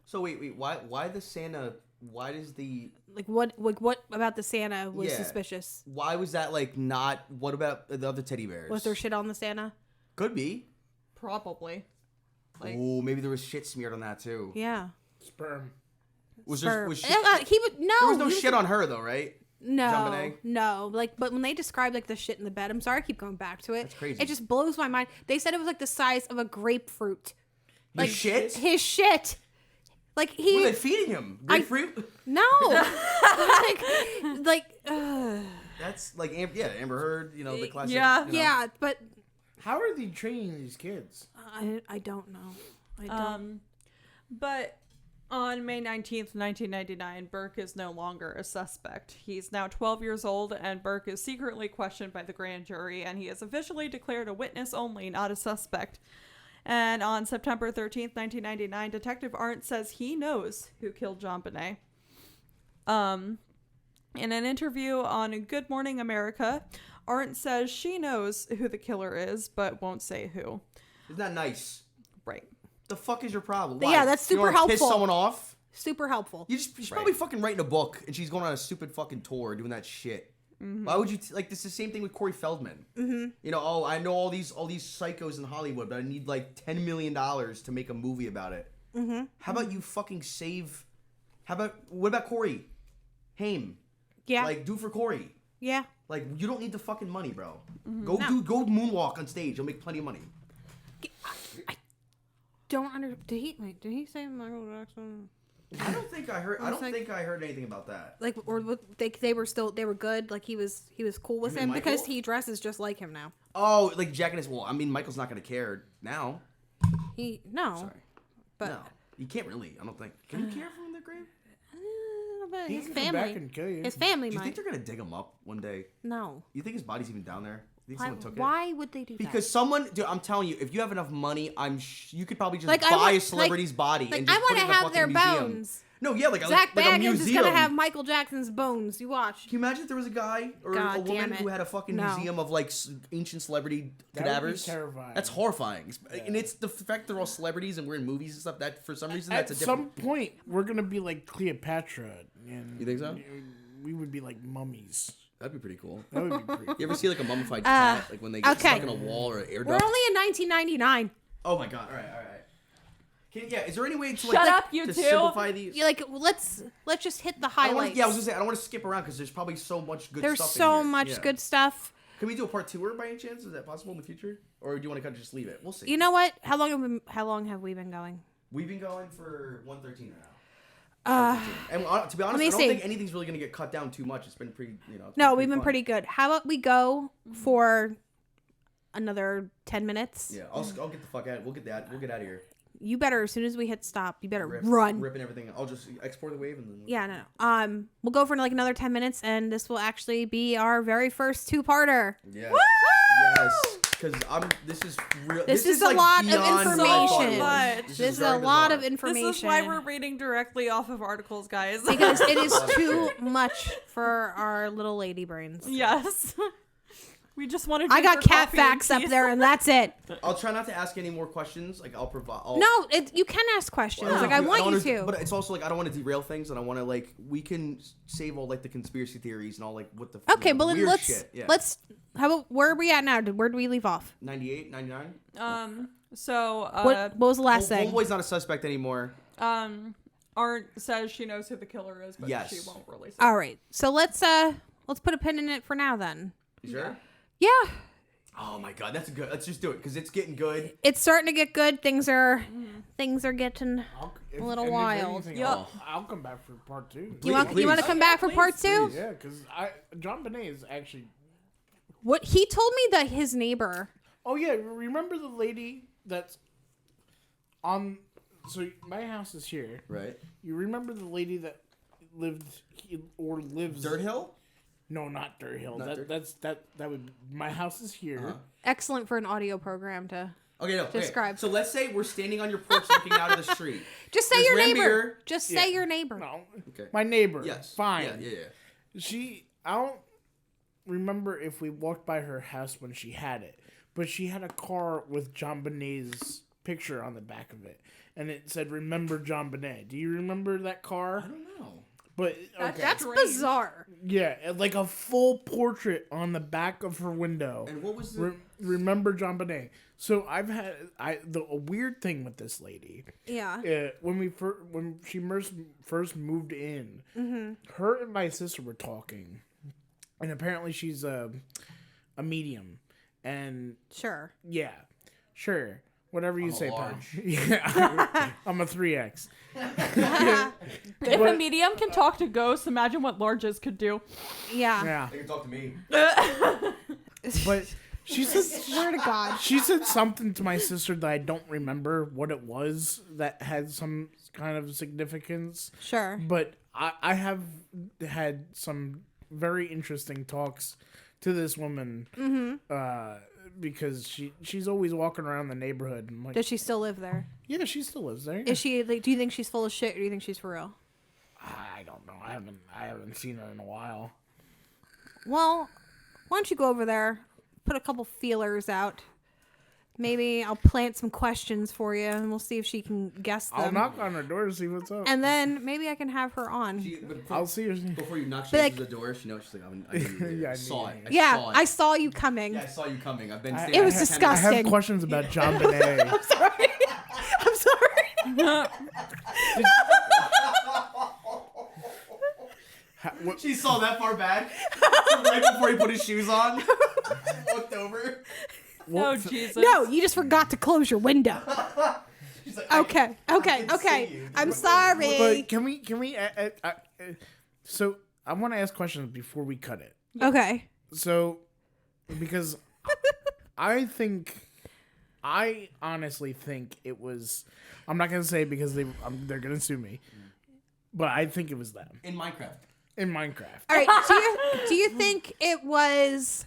So wait, why the Santa? Why does the what about the Santa was suspicious? Why was that not? What about the other teddy bears? Was there shit on the Santa? Could be. Probably. Oh, maybe there was shit smeared on that too. Yeah. Sperm. Was for, there was shit, he would no. there was no he shit on her though, right? No, JonBenet? no. Like, but when they described like the shit in the bed, I'm sorry, I keep going back to it. That's crazy. It just blows my mind. They said it was like the size of a grapefruit. Like shit? His shit. Like he. Were they feeding him grapefruit? No. That's like Amber Heard. You know the classic. Yeah. you know. Yeah, but How are they training these kids? I don't know. I don't. But on May 19th, 1999, Burke is no longer a suspect. He's now 12 years old, and Burke is secretly questioned by the grand jury, and he is officially declared a witness only, not a suspect. And on September 13th, 1999, Detective Arndt says he knows who killed JonBenet. In an interview on Good Morning America, Arndt says she knows who the killer is, but won't say who. Isn't that nice? Right. The fuck is your problem? Yeah, Why? that's You super wanna piss helpful. someone off? Super helpful. She's probably fucking writing a book, and she's going on a stupid fucking tour doing that shit. Why would you like this? Is the same thing with Corey Feldman. You know, I know all these psychos in Hollywood, but I need like $10 million to make a movie about it. How about you fucking save? What about Corey Haim? Yeah. Like, do for Corey. Yeah. Like, you don't need the fucking money, bro. Go moonwalk on stage. You'll make plenty of money. I don't under. Did he say Michael Jackson? I don't think I heard. I don't think I heard anything about that. Like, or they were good. Like he was cool with You him mean because Michael? he dresses just like him now. Oh, like jacking his. Well, I mean, Michael's not gonna care now. No, but No, you can't really. I don't think. Can you care from the grave? but He his can come back family, and kill you. his family Do you think might. they're gonna dig him up one day? No. You think his body's even down there? You think Why, someone took it? why would they do Because someone, dude, I'm telling you, if you have enough money, you could probably just Like, I buy want- a celebrity's body Like, and just I want put it to in a have fucking their museum. bones. No, yeah, like Zach like a Bagans museum. is gonna have Michael Jackson's bones. You watch. Can you imagine if there was a guy or God a woman damn it. who had a fucking No. museum of like ancient celebrity That would be cadavers? terrifying. That's horrifying. And it's the fact they're all celebrities and we're in movies and stuff. That for some reason At that's a different. some point, we're gonna be like Cleopatra, and You think so? We would be like mummies. That'd be pretty cool. That would be pretty. You ever see like a mummified cat, like when they get okay. stuck in a wall or an air We're duct? only in 1999. Oh my god! All right. Is there any way to Shut up, you to two. simplify these? You like let's just hit the I don't wanna- highlights. I was gonna say I don't want to skip around because there's probably so much good There's stuff. so in here. much Yeah. good stuff. Can we do a part 2 by any chance? Is that possible in the future, or do you want to kind of just leave it? We'll see. You know what? How long have we been going? We've been going for 113 now. And to be honest, me I don't see. think anything's really gonna get cut down too much. It's been pretty, it's No, we've been fun. pretty good. How about we go for another 10 minutes? Yeah, I'll get the fuck out. We'll get out of here. You better, as soon as we hit stop, you better run. Ripping everything. I'll just export the wave and then. Yeah, no. We'll go for like another 10 minutes, and this will actually be our very first 2-parter. Yeah. Yes. Because This is real. This is a like lot of beyond information. my This This is a very lot of bizarre. information. This is why we're reading directly off of articles, guys. because it is too much for our little lady brains. Yes. We just want to. I got cat facts up there, and that's it. I'll try not to ask any more questions. Like I'll provide. No, you can ask questions. Well, like I want you wanna- to. But it's also like I don't want to derail things, and I want to we can save all like the conspiracy theories and all like what the Okay, well then weird shit. Yeah. how about where are we at now? Where do we leave off? 98, 99. So. What was the last thing? Homeboy's not a suspect anymore. Arndt says she knows who the killer is, but Yes. she won't release it. All right, so let's put a pin in it for now then. You sure? Yeah, Oh my god, that's good. Let's just do it because it's getting good. it's starting to get good. Things are getting. If little if wild. anything, Yup. I'll come back for part 2. You want please. to come back for part 2? Yeah, because JonBenet is actually. What he told me that his neighbor. Oh yeah, remember the lady that's on? So my house is here. Right. You remember the lady that lives Dirt Hill. No, not Dirt Hill. Not Dirt- That would. My house is here. Uh-huh. Excellent for an audio program to. Okay, no. Describe. Okay. So let's say we're standing on your porch looking out of the street. Just say There's your Ramsey neighbor. here. Just Yeah. say your neighbor. No, Okay. my neighbor. Yes. Fine. Yeah. I don't remember if we walked by her house when she had it, but she had a car with JonBenet's picture on the back of it, and it said "Remember JonBenet." Do you remember that car? I don't know. But okay. That's bizarre. Yeah, like a full portrait on the back of her window. And what was the... Remember JonBenet. So a weird thing with this lady. Yeah. When she first moved in, her and my sister were talking, and apparently she's a medium, and Sure. yeah, sure. Whatever you say, Pat. large. Yeah, I'm a 3X. If a medium can talk to ghosts, imagine what larges could do. Yeah. Yeah, They can talk to me. but she said, Swear to God. she said something to my sister that I don't remember what it was that had some kind of significance. Sure. But I have had some very interesting talks to this woman because she's always walking around the neighborhood. And like, Does she still live there? yeah, she still lives there. Is she like? Do you think she's full of shit, or do you think she's for real? I don't know. I haven't seen her in a while. Well, why don't you go over there, put a couple feelers out. Maybe I'll plant some questions for you, and we'll see if she can guess them. I'll knock on her door to see what's up. And then maybe I can have her on. I'll see her. Before you knock, she But, opens the door. She knows. She's like, I Yeah, I saw knew it. Yeah, saw it. I saw you coming. Yeah, I saw you coming. I've been. It was I disgusting. have questions about JonBenet. I'm sorry. I'm sorry. She saw that far back, right before he put his shoes on. Looked over. Oh, Jesus. No, you just forgot to close your window. She's like, Okay. see you. I'm sorry. But can we? So I want to ask questions before we cut it. Okay. So, because I honestly think it was. I'm not gonna say because they're gonna sue me, but I think it was them in Minecraft. in Minecraft. All right. Do you think it was?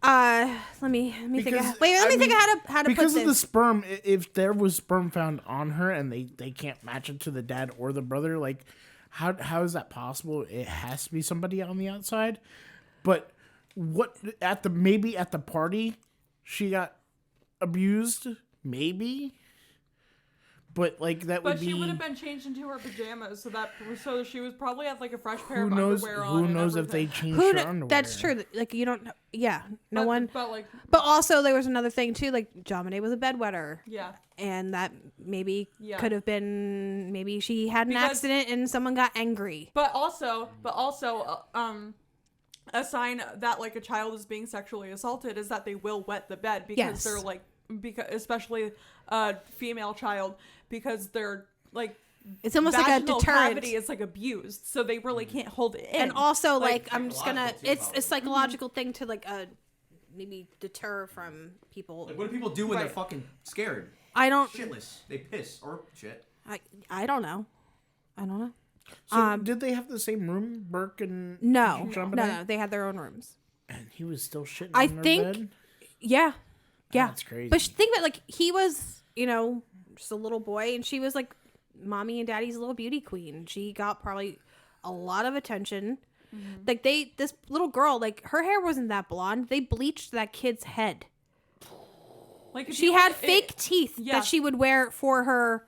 Let me think. Let me think of how to put because this. of the sperm. If there was sperm found on her and they can't match it to the dad or the brother, like how is that possible? It has to be somebody on the outside. But what maybe at the party she got abused, maybe. But like that would But be. she would have been changed into her pajamas, so she was probably had like a fresh pair Who of knows? underwear on. Who and knows if they everything. changed her underwear? That's true. Like you don't. Yeah. No one. But like, But also there was another thing too. Like JonBenet was a bedwetter. yeah. And that maybe Yeah. could have been. Maybe she had an Because- accident and someone got angry. But also, a sign that like a child is being sexually assaulted is that they will wet the bed because Yes. they're like, especially a female child, because they're like, It's almost like a vaginal deterrent. cavity is like abused, so they really can't hold it in. And also, Like, like, I'm just gonna. psychological too, It's a probably. psychological thing to like maybe deter from people. Like, what do people do when they're Right. fucking scared? I don't. Shitless. They piss or shit. I don't know. So did they have the same room, Burke and No, JonBenet? no. They had their own rooms. And he was still shitting I on their think- bed? Yeah. That's crazy. But think about it, like he was, just a little boy, and she was like mommy and daddy's little beauty queen. She got probably a lot of attention. Like this little girl, like her hair wasn't that blonde. They bleached that kid's head. like if She you had look- fake teeth yeah. that she would wear for her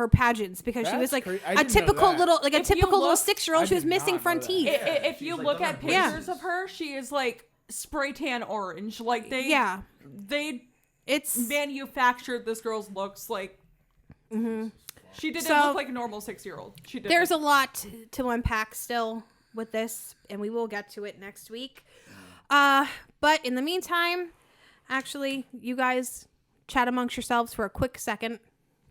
pageants because she was That's like crazy. I a didn't know typical that. little, like a If you typical little look- 6-year-old. I She was did missing not front know teeth. that. If she's you like look done at her pictures braces. of her, she is like spray tan orange. Like they Yeah. they It's manufactured this girl's looks like. She didn't So- look like a normal 6-year-old. She did. there's a lot to unpack still with this, and we will get to it next week. But in the meantime, actually, you guys chat amongst yourselves for a quick second,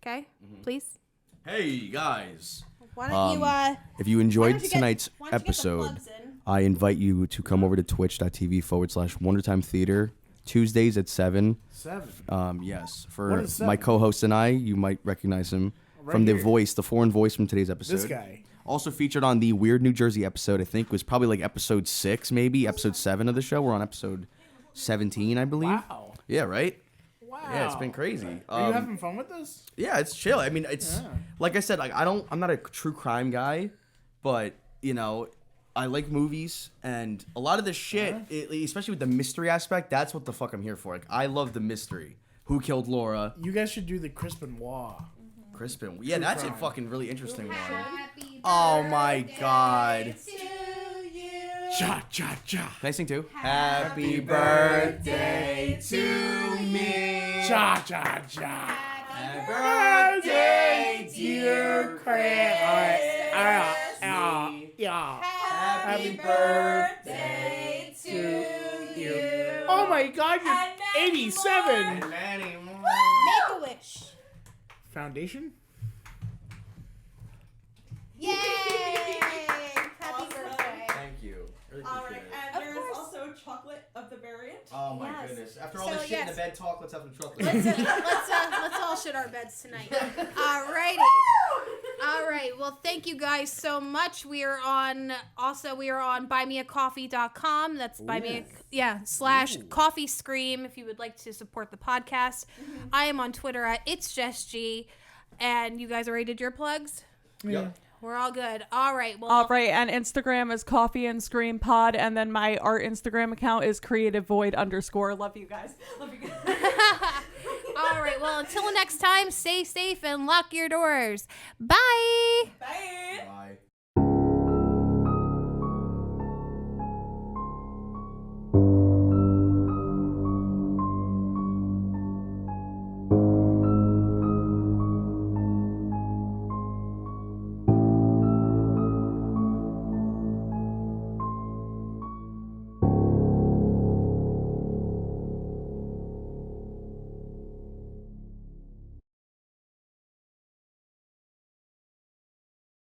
okay? Please. Hey guys. Why don't you? If you why enjoyed don't you tonight's why don't you get the episode, plugs in? I invite you to come over to twitch.tv/WonderTime Theater, Tuesdays at 7. 7. Yes, What for is my 7? co-host and I, you might recognize him from here. the foreign voice from today's episode. This guy. Also featured on the Weird New Jersey episode, I think was probably like episode 6, maybe episode 7 of the show. We're on episode 17, I believe. Wow. Yeah, right? Wow. Yeah, it's been crazy. Are you having fun with this? Yeah, it's chill. I mean, it's Yeah. like I said, like I'm not a true crime guy, but I like movies and a lot of the shit, especially with the mystery aspect. That's what the fuck I'm here for. Like, I love the mystery. Who killed Laura? You guys should do the Chris Benoit. Crispin. Yeah, that's a fucking really interesting one. Happy Oh my god. Cha cha cha. Can I sing too? Happy birthday to me. Cha cha cha. Happy birthday, dear Chris. Yeah. Happy birthday to you. Oh my god, you're 87. Many more. Make a wish. Foundation? Yay! Happy birthday. Thank you. Really All appreciate right, it. and Of there's course. also chocolate of the variant. Oh my Yes. goodness. After all So, this shit in the yes. bed talk, let's have some chocolate. Let's all shit our beds tonight. Alrighty. All right. Well, thank you guys so much. We are on buymeacoffee.com. That's /coffee scream if you would like to support the podcast. I am on Twitter at It's Just G. And you guys already did your plugs? Yeah. We're all good. All right. Well, All right, and Instagram is Coffee and Scream Pod, and then my art Instagram account is creativevoid_. Love you guys. Love you guys. all right. Well, until next time, stay safe and lock your doors. Bye. Bye. Bye.